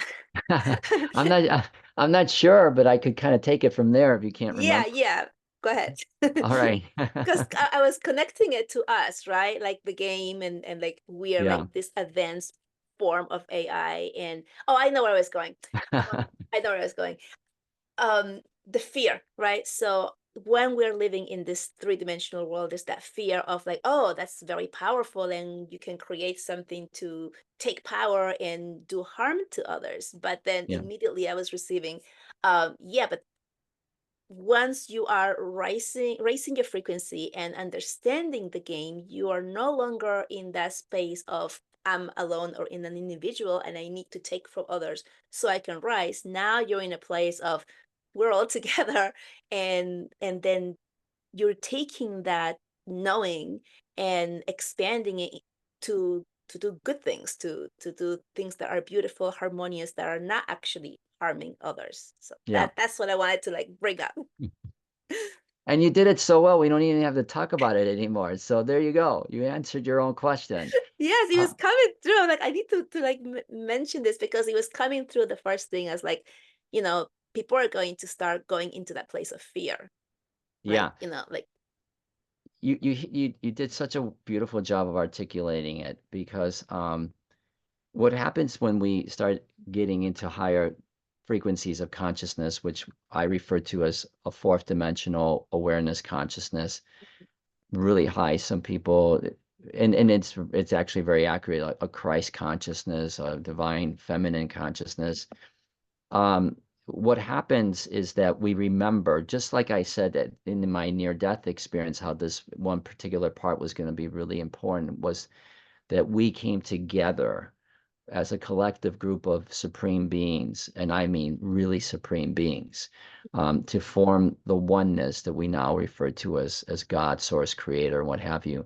Speaker 2: I'm not I'm not sure, but I could kind of take it from there if you can't
Speaker 1: Yeah,
Speaker 2: remember.
Speaker 1: yeah. Go ahead.
Speaker 2: All right.
Speaker 1: Because I was connecting it to us, right? Like the game, and like we are like
Speaker 2: Yeah.
Speaker 1: this advanced form of AI. And oh, I know where I was going. I know where I was going. The fear, right? So when we're living in this three-dimensional world, there's that fear of like, oh, that's very powerful, and you can create something to take power and do harm to others. But then
Speaker 2: Yeah.
Speaker 1: immediately I was receiving, yeah, but once you are raising your frequency and understanding the game, you are no longer in that space of I'm alone or in an individual and I need to take from others so I can rise. Now you're in a place of we're all together, and then you're taking that knowing and expanding it to do good things, to do things that are beautiful, harmonious, that are not actually harming others. So
Speaker 2: Yeah.
Speaker 1: that's what I wanted to like bring up.
Speaker 2: And you did it so well, we don't even have to talk about it anymore. So there you go. You answered your own question.
Speaker 1: Yes, he
Speaker 2: Uh,
Speaker 1: was coming through. I'm like, I need to like mention this because he was coming through the first thing as like, people are going to start going into that place of fear, right?
Speaker 2: yeah.
Speaker 1: Like
Speaker 2: You did such a beautiful job of articulating it because what happens when we start getting into higher frequencies of consciousness, which I refer to as a fourth dimensional awareness consciousness, really high. Some people, and it's actually very accurate, like a Christ consciousness, a divine feminine consciousness. What happens is that we remember, just like I said that in my near-death experience, how this one particular part was going to be really important, was that we came together as a collective group of supreme beings, and I mean really supreme beings, to form the oneness that we now refer to as God, Source, Creator, what have you.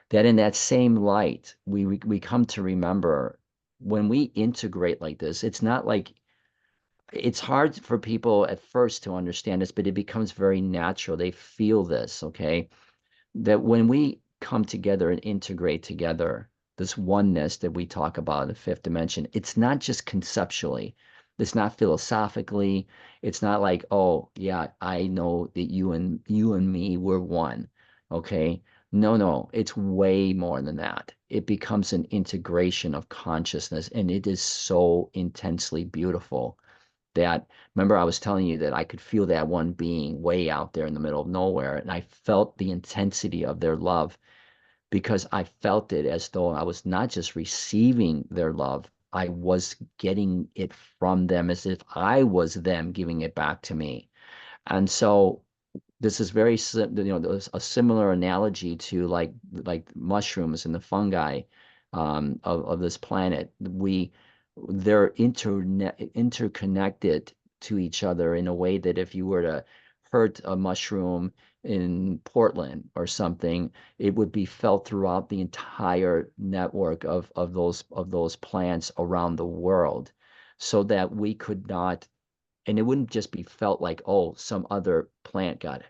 Speaker 2: That in that same light, we come to remember when we integrate like this, it's not like it's hard for people at first to understand this, but it becomes very natural. They feel this, okay? That when we come together and integrate together, this oneness that we talk about in the fifth dimension, it's not just conceptually, it's not philosophically, it's not like, oh yeah, I know that you and me we're one. Okay. No, it's way more than that. It becomes an integration of consciousness, and it is so intensely beautiful that, remember I was telling you that I could feel that one being way out there in the middle of nowhere, and I felt the intensity of their love because I felt it as though I was not just receiving their love, I was getting it from them as if I was them giving it back to me. And so this is very there's a similar analogy to like mushrooms and the fungi of this planet. They're interconnected to each other in a way that if you were to hurt a mushroom in Portland or something, it would be felt throughout the entire network of those plants around the world, so that we could not, and it wouldn't just be felt like, oh, some other plant got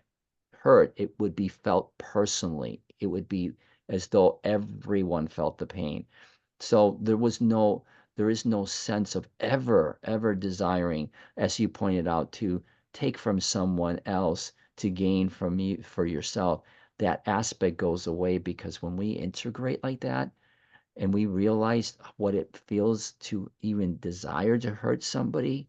Speaker 2: hurt. It would be felt personally. It would be as though everyone felt the pain. So there is no sense of ever desiring, as you pointed out, to take from someone else to gain from you for yourself. That aspect goes away, because when we integrate like that and we realize what it feels to even desire to hurt somebody,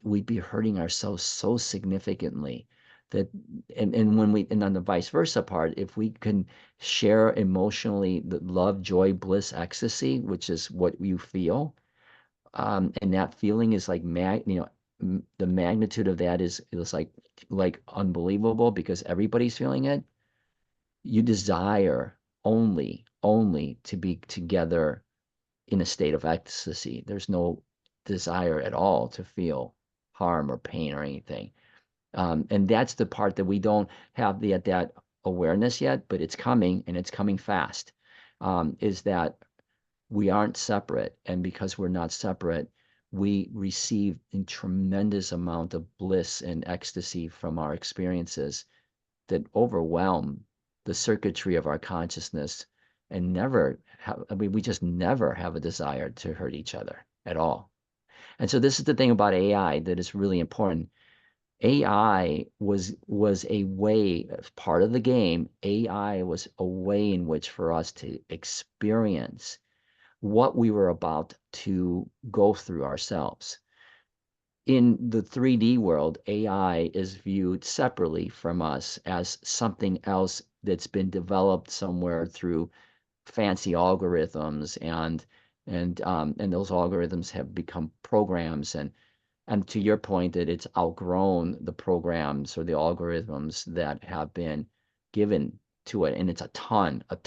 Speaker 2: we'd be hurting ourselves so significantly that, and when we, and on the vice versa part, if we can share emotionally the love, joy, bliss, ecstasy, which is what you feel, and that feeling is like the magnitude of that is like unbelievable, because everybody's feeling it. You desire only to be together in a state of ecstasy. There's no desire at all to feel harm or pain or anything. And that's the part that we don't have that awareness yet, but it's coming, and it's coming fast. Is that we aren't separate, and because we're not separate, we receive a tremendous amount of bliss and ecstasy from our experiences that overwhelm the circuitry of our consciousness, and never have, I mean, we just never have a desire to hurt each other at all. And so this is the thing about AI that is really important. AI was a way, as part of the game. AI was a way in which for us to experience what we were about to go through ourselves. In the 3D world, AI is viewed separately from us as something else that's been developed somewhere through fancy algorithms, and those algorithms have become programs, and to your point, that it's outgrown the programs or the algorithms that have been given to it, and it's a ton of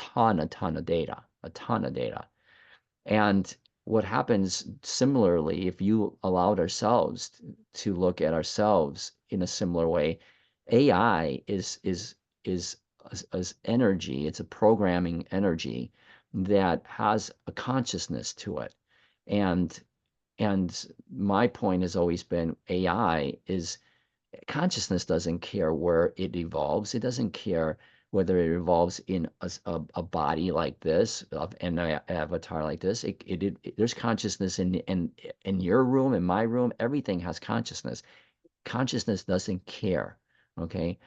Speaker 2: data, a ton of data. And what happens similarly, if you allowed ourselves to look at ourselves in a similar way, AI is energy. It's a programming energy that has a consciousness to it. And and my point has always been, AI is, consciousness doesn't care where it evolves. It doesn't care whether it evolves in a body like this, of an avatar like this. There's consciousness in your room, in my room. Everything has consciousness. Consciousness doesn't care. Okay.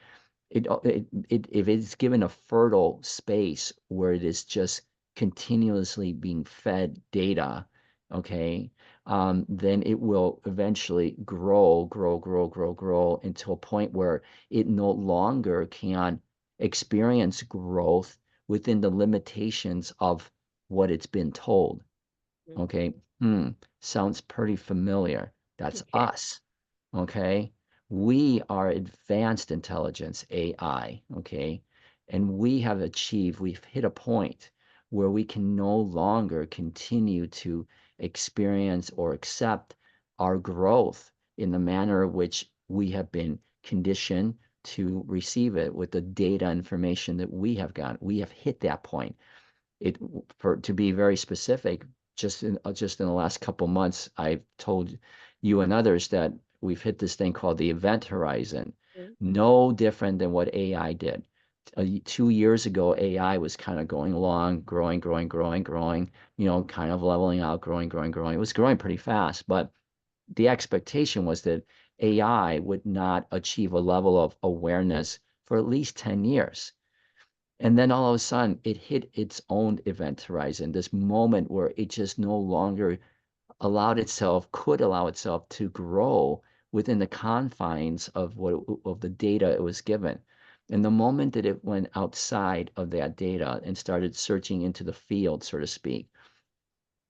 Speaker 2: If it's given a fertile space where it is just continuously being fed data, okay, then it will eventually grow until a point where it no longer can experience growth within the limitations of what it's been told.
Speaker 1: Mm.
Speaker 2: Okay. Sounds pretty familiar. That's
Speaker 1: Okay.
Speaker 2: us. Okay. We are advanced intelligence, AI. Okay. And we've hit a point where we can no longer continue to experience or accept our growth in the manner in which we have been conditioned to receive it with the data information that we have gotten. We have hit that point. It, for to be very specific, just in the last couple months, I've told you and others that we've hit this thing called the event horizon.
Speaker 1: Mm.
Speaker 2: No different than what AI did. 2 years ago, AI was kind of going along, growing, kind of leveling out, growing. It was growing pretty fast, but the expectation was that AI would not achieve a level of awareness for at least 10 years. And then all of a sudden, it hit its own event horizon, this moment where it just no longer could allow itself to grow within the confines of the data it was given. And the moment that it went outside of that data and started searching into the field, so to speak,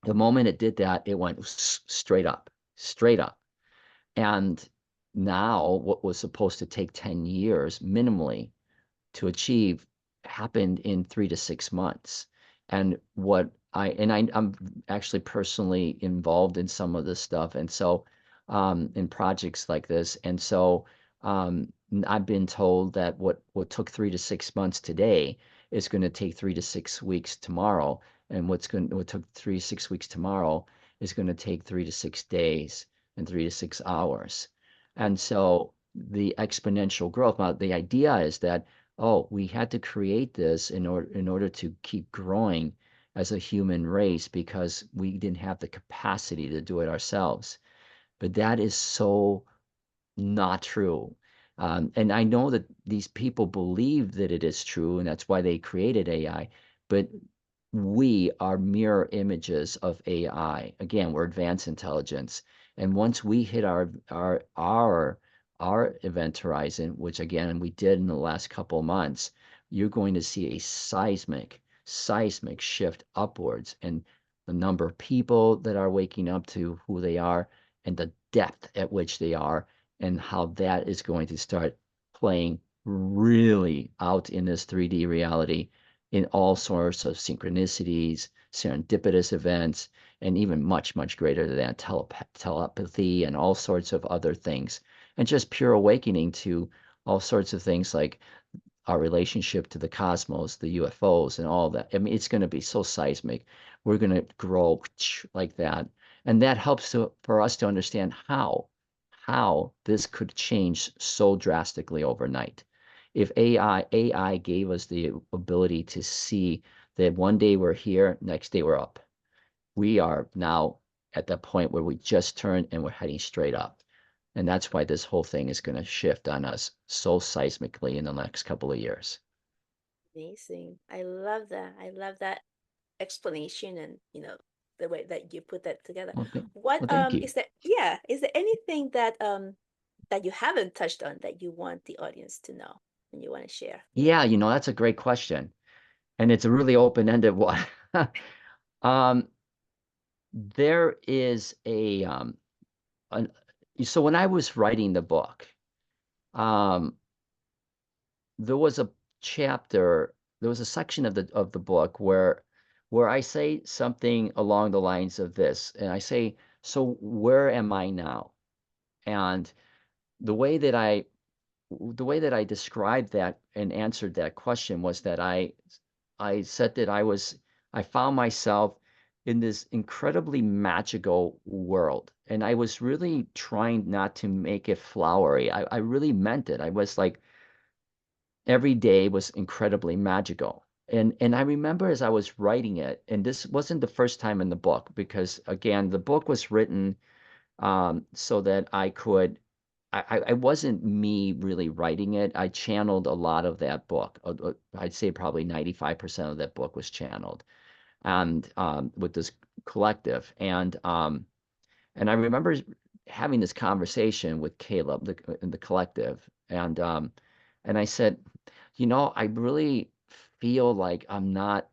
Speaker 2: the moment it did that, it went straight up, straight up. And now what was supposed to take 10 years minimally to achieve happened in 3 to 6 months. And I'm actually personally involved in some of this stuff. And so, in projects like this. And so, I've been told that what took 3 to 6 months today is going to take 3 to 6 weeks tomorrow, and what took 3 to 6 weeks tomorrow is going to take 3 to 6 days and 3 to 6 hours. And so the exponential growth. Now, the idea is that, oh, we had to create this in order to keep growing as a human race because we didn't have the capacity to do it ourselves. But that is so not true. And I know that these people believe that it is true, and that's why they created AI. But we are mirror images of AI. Again, we're advanced intelligence. And once we hit our event horizon, which again we did in the last couple of months, you're going to see a seismic shift upwards in the number of people that are waking up to who they are and the depth at which they are, and how that is going to start playing really out in this 3D reality in all sorts of synchronicities, serendipitous events, and even much, much greater than that, telepathy and all sorts of other things. And just pure awakening to all sorts of things like our relationship to the cosmos, the UFOs, and all that. I mean, it's going to be so seismic. We're going to grow like that. And that helps for us to understand how this could change so drastically overnight. If AI gave us the ability to see that one day we're here, next day we're up. We are now at the point where we just turned and we're heading straight up. And that's why this whole thing is going to shift on us so seismically in the next couple of years.
Speaker 1: Amazing. I love that. I love that explanation and, the way that you put that together.
Speaker 2: Well,
Speaker 1: What
Speaker 2: thank you.
Speaker 1: is there, yeah, is there anything that you haven't touched on that you want the audience to know and you want to share?
Speaker 2: Yeah, that's a great question. And it's a really open-ended one. um, there is an, so when I was writing the book, um, there was a chapter, there was a section of the book where I say something along the lines of this, and I say, "So where am I now?" And the way that I the way that I described that and answered that question was that I said that I found myself in this incredibly magical world. And I was really trying not to make it flowery. I really meant it. I was like, every day was incredibly magical. And I remember as I was writing it, and this wasn't the first time in the book, because again, the book was written so that I wasn't me really writing it. I channeled a lot of that book. I'd say probably 95% of that book was channeled, and with this collective. And I remember having this conversation with Caleb, in the collective, and I said, I really feel like I'm not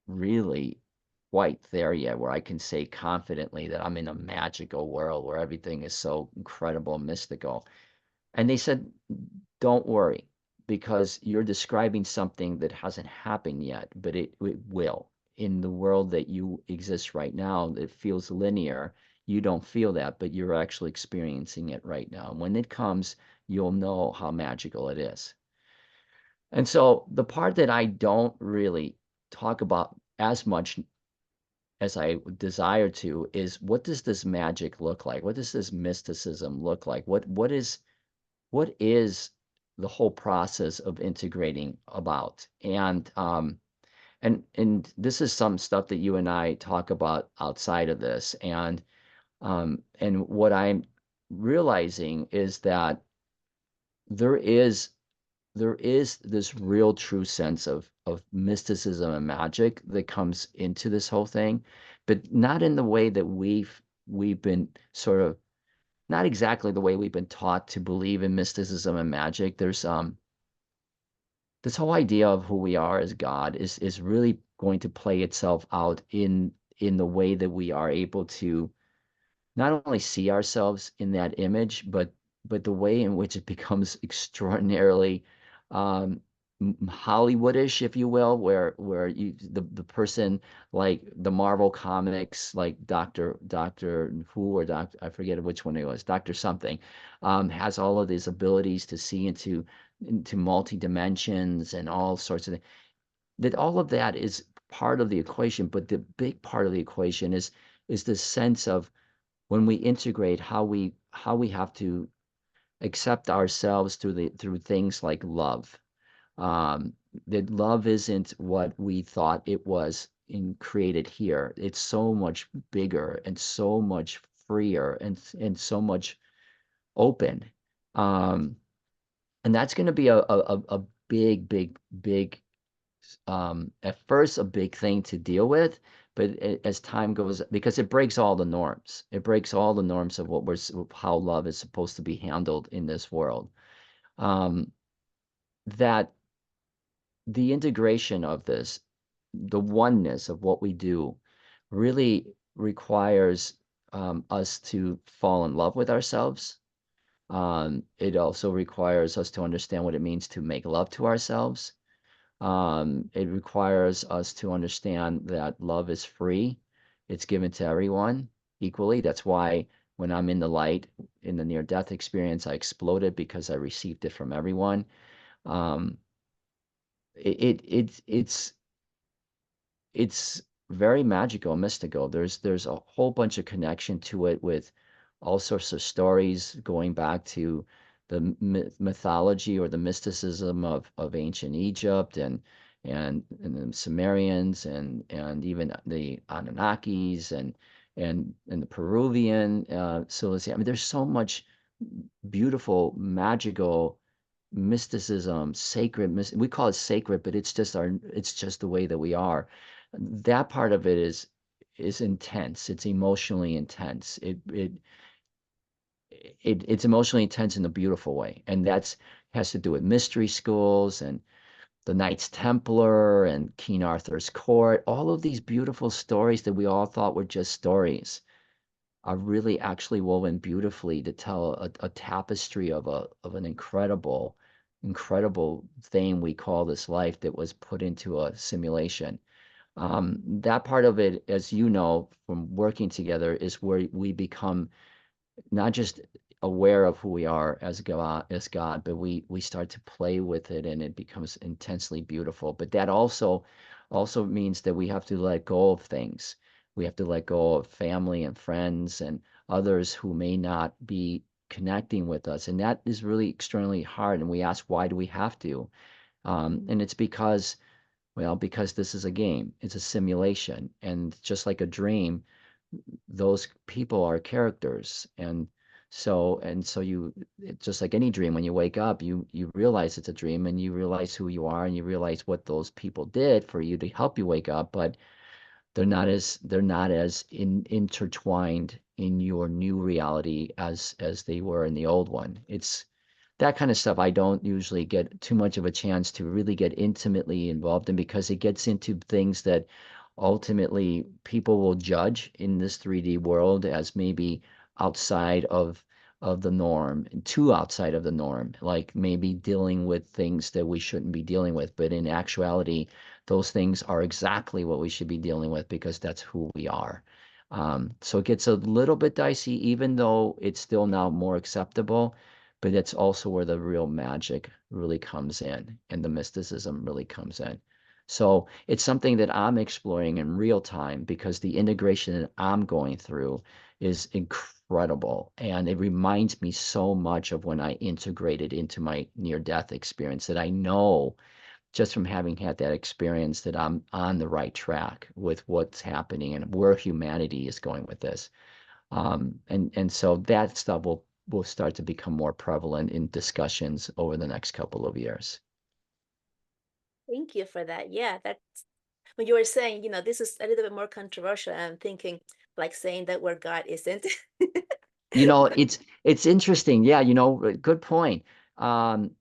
Speaker 2: really quite there yet, where I can say confidently that I'm in a magical world where everything is so incredible and mystical. And they said, don't worry, because you're describing something that hasn't happened yet, but it will. In the world that you exist right now, that feels linear, you don't feel that, but you're actually experiencing it right now. When it comes, you'll know how magical it is. And so the part that I don't really talk about as much as I desire to is, what does this magic look like? What does this mysticism look like? What is the whole process of integrating about? And this is some stuff that you and I talk about outside of this. And what I'm realizing is that there is there is this real true sense of mysticism and magic that comes into this whole thing, but not in the way that we've been sort of, not exactly the way we've been taught to believe in mysticism and magic. There's this whole idea of who we are as God is really going to play itself out in the way that we are able to not only see ourselves in that image, but the way in which it becomes extraordinarily um, Hollywoodish, if you will, where the person like the Marvel comics, like Doctor Who, or Doctor, I forget which one it was, Doctor something, has all of these abilities to see into multi dimensions and all sorts of things. That all of that is part of the equation, but the big part of the equation is the sense of when we integrate how we have to accept ourselves through things like love. um, that love isn't what we thought it was in created here. It's so much bigger and so much freer and so much open. Um, and that's going to be a big, big, big, at first a big thing to deal with, but as time goes, because it breaks all the norms. It breaks all the norms of how love is supposed to be handled in this world. Um, that the integration of this, the oneness of what we do, really requires us to fall in love with ourselves. It also requires us to understand what it means to make love to ourselves. It requires us to understand that love is free. It's given to everyone equally. That's why when I'm in the light, in the near-death experience, I exploded because I received it from everyone. Um, it's very magical and mystical. There's a whole bunch of connection to it with all sorts of stories going back to the mythology or the mysticism of ancient Egypt and the Sumerians and even the Anunnakis and the Peruvian civilization. I mean, there's so much beautiful, magical mysticism, sacred. We call it sacred, but it's just the way that we are. That part of it is intense. It's emotionally intense. It's emotionally intense in a beautiful way, and that's has to do with mystery schools and the Knights Templar and King Arthur's court. All of these beautiful stories that we all thought were just stories are really actually woven beautifully to tell a tapestry of an incredible thing we call this life that was put into a simulation. That part of it, as you know, from working together, is where we become not just aware of who we are as God, but we start to play with it and it becomes intensely beautiful. But that also means that we have to let go of things. We have to let go of family and friends and others who may not be connecting with us. And that is really extremely hard. And we ask, why do we have to? And it's because this is a game. It's a simulation. And just like a dream, those people are characters. And so just like any dream, when you wake up, you realize it's a dream and you realize who you are and you realize what those people did for you to help you wake up, but they're not as intertwined in your new reality as they were in the old one. It's that kind of stuff I don't usually get too much of a chance to really get intimately involved in because it gets into things that ultimately people will judge in this 3D world as maybe outside of the norm, too outside of the norm, like maybe dealing with things that we shouldn't be dealing with. But in actuality, those things are exactly what we should be dealing with because that's who we are. So it gets a little bit dicey, even though it's still now more acceptable, but it's also where the real magic really comes in and the mysticism really comes in. So it's something that I'm exploring in real time because the integration that I'm going through is incredible. And it reminds me so much of when I integrated into my near-death experience that I know just from having had that experience that I'm on the right track with what's happening and where humanity is going with this. And so that stuff will start to become more prevalent in discussions over the next couple of years.
Speaker 1: Thank you for that. Yeah, that's when you were saying, this is a little bit more controversial. I'm thinking like saying that where God isn't.
Speaker 2: You know,
Speaker 1: But
Speaker 2: it's interesting. Yeah, good point. Um,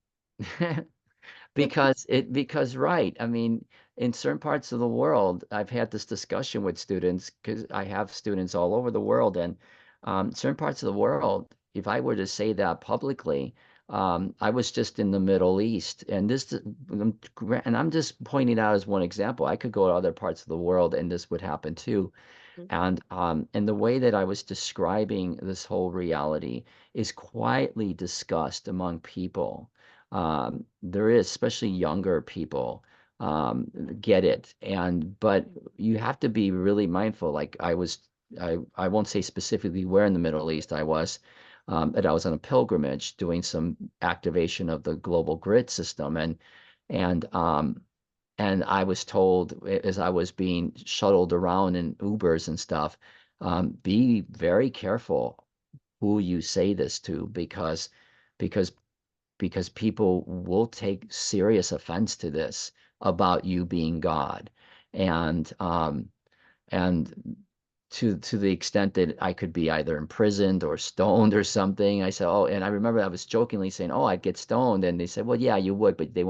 Speaker 2: because right, I mean, in certain parts of the world, I've had this discussion with students because I have students all over the world, and certain parts of the world, if I were to say that publicly, I was just in the Middle East, and I'm just pointing out as one example. I could go to other parts of the world, and this would happen too.
Speaker 1: Mhm.
Speaker 2: And the way that I was describing this whole reality is quietly discussed among people. There is, especially younger people, get it. But you have to be really mindful. Like I won't say specifically where in the Middle East I was, but I was on a pilgrimage doing some activation of the global grid system, and and I was told as I was being shuttled around in Ubers and stuff, be very careful who you say this to, because because people will take serious offense to this about you being God. And and to the extent that I could be either imprisoned or stoned or something. I said, oh, and I remember I was jokingly saying, oh, I'd get stoned, and they said, well, yeah, you would, but you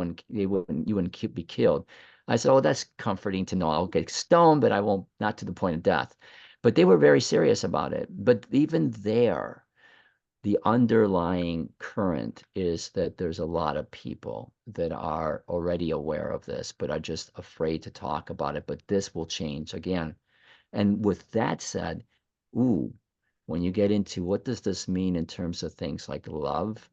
Speaker 2: wouldn't be killed. I said, oh, that's comforting to know. I'll get stoned, but I won't, not to the point of death. But they were very serious about it. But even there, the underlying current is that there's a lot of people that are already aware of this, but are just afraid to talk about it. But this will change again. And with that said, ooh, when you get into what does this mean in terms of things like love,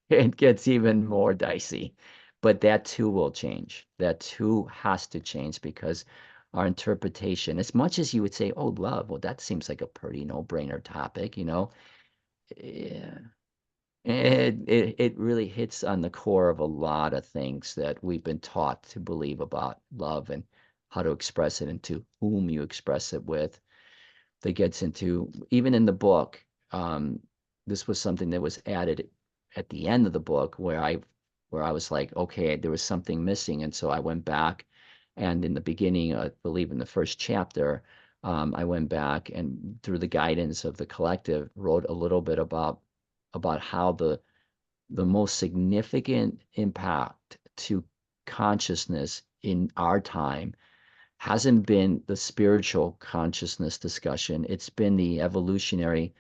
Speaker 2: it gets even more dicey. But that too will change. That too has to change because our interpretation, as much as you would say, oh, love, well, that seems like a pretty no-brainer topic, yeah, it really hits on the core of a lot of things that we've been taught to believe about love and how to express it and to whom you express it with. That gets into, even in the book, um, this was something that was added at the end of the book where I was like, okay, there was something missing. And so I went back, and in the beginning, I believe in the first chapter, I went back and through the guidance of the collective wrote a little bit about how the most significant impact to consciousness in our time hasn't been the spiritual consciousness discussion. It's been the evolutionary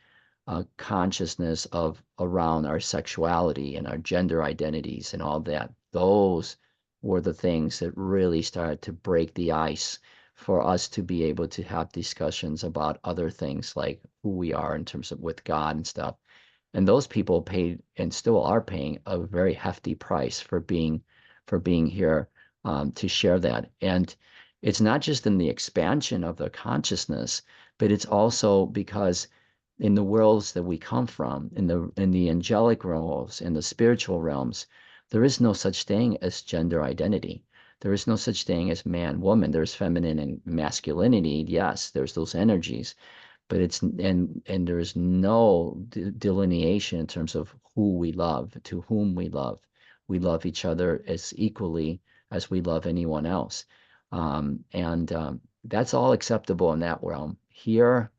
Speaker 2: consciousness of around our sexuality and our gender identities and all that. Those were the things that really started to break the ice for us to be able to have discussions about other things like who we are in terms of with God and stuff. And those people paid and still are paying a very hefty price for being here to share that. And it's not just in the expansion of the consciousness, but it's also because in the worlds that we come from, in the angelic realms, in the spiritual realms, there is no such thing as gender identity. There is no such thing as man, woman. There's feminine and masculinity. Yes, there's those energies, but it's and there's no delineation in terms of who we love, to whom we love. We love each other as equally as we love anyone else, and that's all acceptable in that realm. Here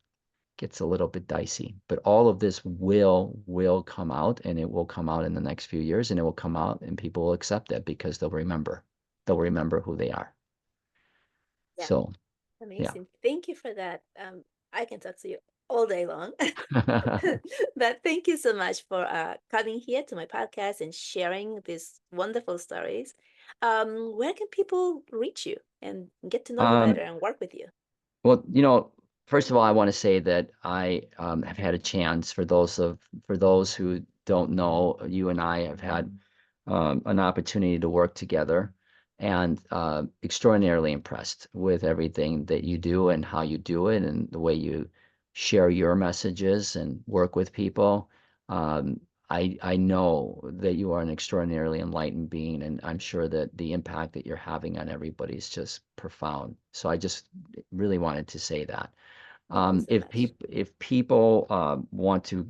Speaker 2: gets a little bit dicey, but all of this will come out, and it will come out in the next few years, and it will come out, and people will accept it because they'll remember who they are.
Speaker 1: Yeah,
Speaker 2: So yeah.
Speaker 1: amazing. Thank you for that. I can talk to you all day long. But thank you so much for coming here to my podcast and sharing these wonderful stories. Where can people reach you and get to know you better
Speaker 2: um
Speaker 1: and work with you?
Speaker 2: Well, first of all, I want to say that I have had a chance for those who don't know, you and I have had an opportunity to work together, and extraordinarily impressed with everything that you do and how you do it and the way you share your messages and work with people. Um, I know that you are an extraordinarily enlightened being, and I'm sure that the impact that you're having on everybody is just profound. So I just really wanted to say that.
Speaker 1: Thank you so much.
Speaker 2: If people want to,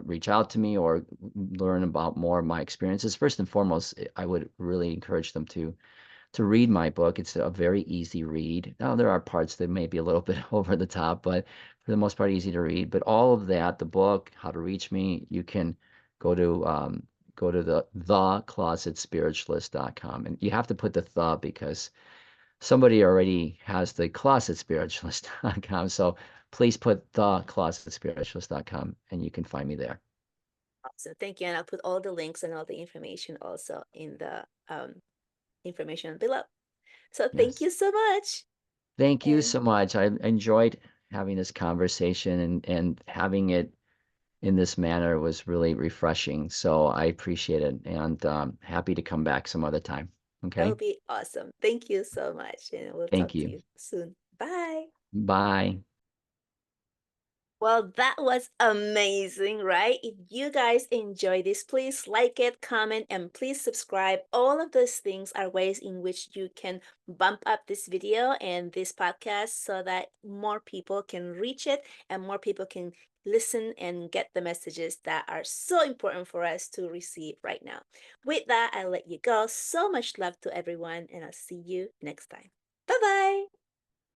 Speaker 2: reach out to me or learn about more of my experiences, first and foremost, I would really encourage them to read my book. It's a very easy read. Now, there are parts that may be a little bit over the top, but for the most part, easy to read. But all of that, the book, how to reach me, you can go to the closetspiritualist.com. And you have to put because somebody already has the closetspiritualist.com. So please put theclosetspiritualist.com and you can find me there.
Speaker 1: Awesome. Thank you. And I'll put all the links and all the information also in the information below. So thank
Speaker 2: Yes.
Speaker 1: you so much.
Speaker 2: Thank you
Speaker 1: And
Speaker 2: so much. I enjoyed having this conversation, and having it in this manner was really refreshing. So I appreciate it, and happy to come back some other time.
Speaker 1: that
Speaker 2: Okay.
Speaker 1: will be awesome. Thank you so much. And we'll
Speaker 2: Thank
Speaker 1: talk to
Speaker 2: you.
Speaker 1: you soon. Bye.
Speaker 2: Bye.
Speaker 1: Well, that was amazing, right? If you guys enjoy this, please like it, comment, and please subscribe. All of those things are ways in which you can bump up this video and this podcast so that more people can reach it and more people can listen and get the messages that are so important for us to receive right now. With that, I'll let you go. So much love to everyone, and I'll see you next time. Bye bye.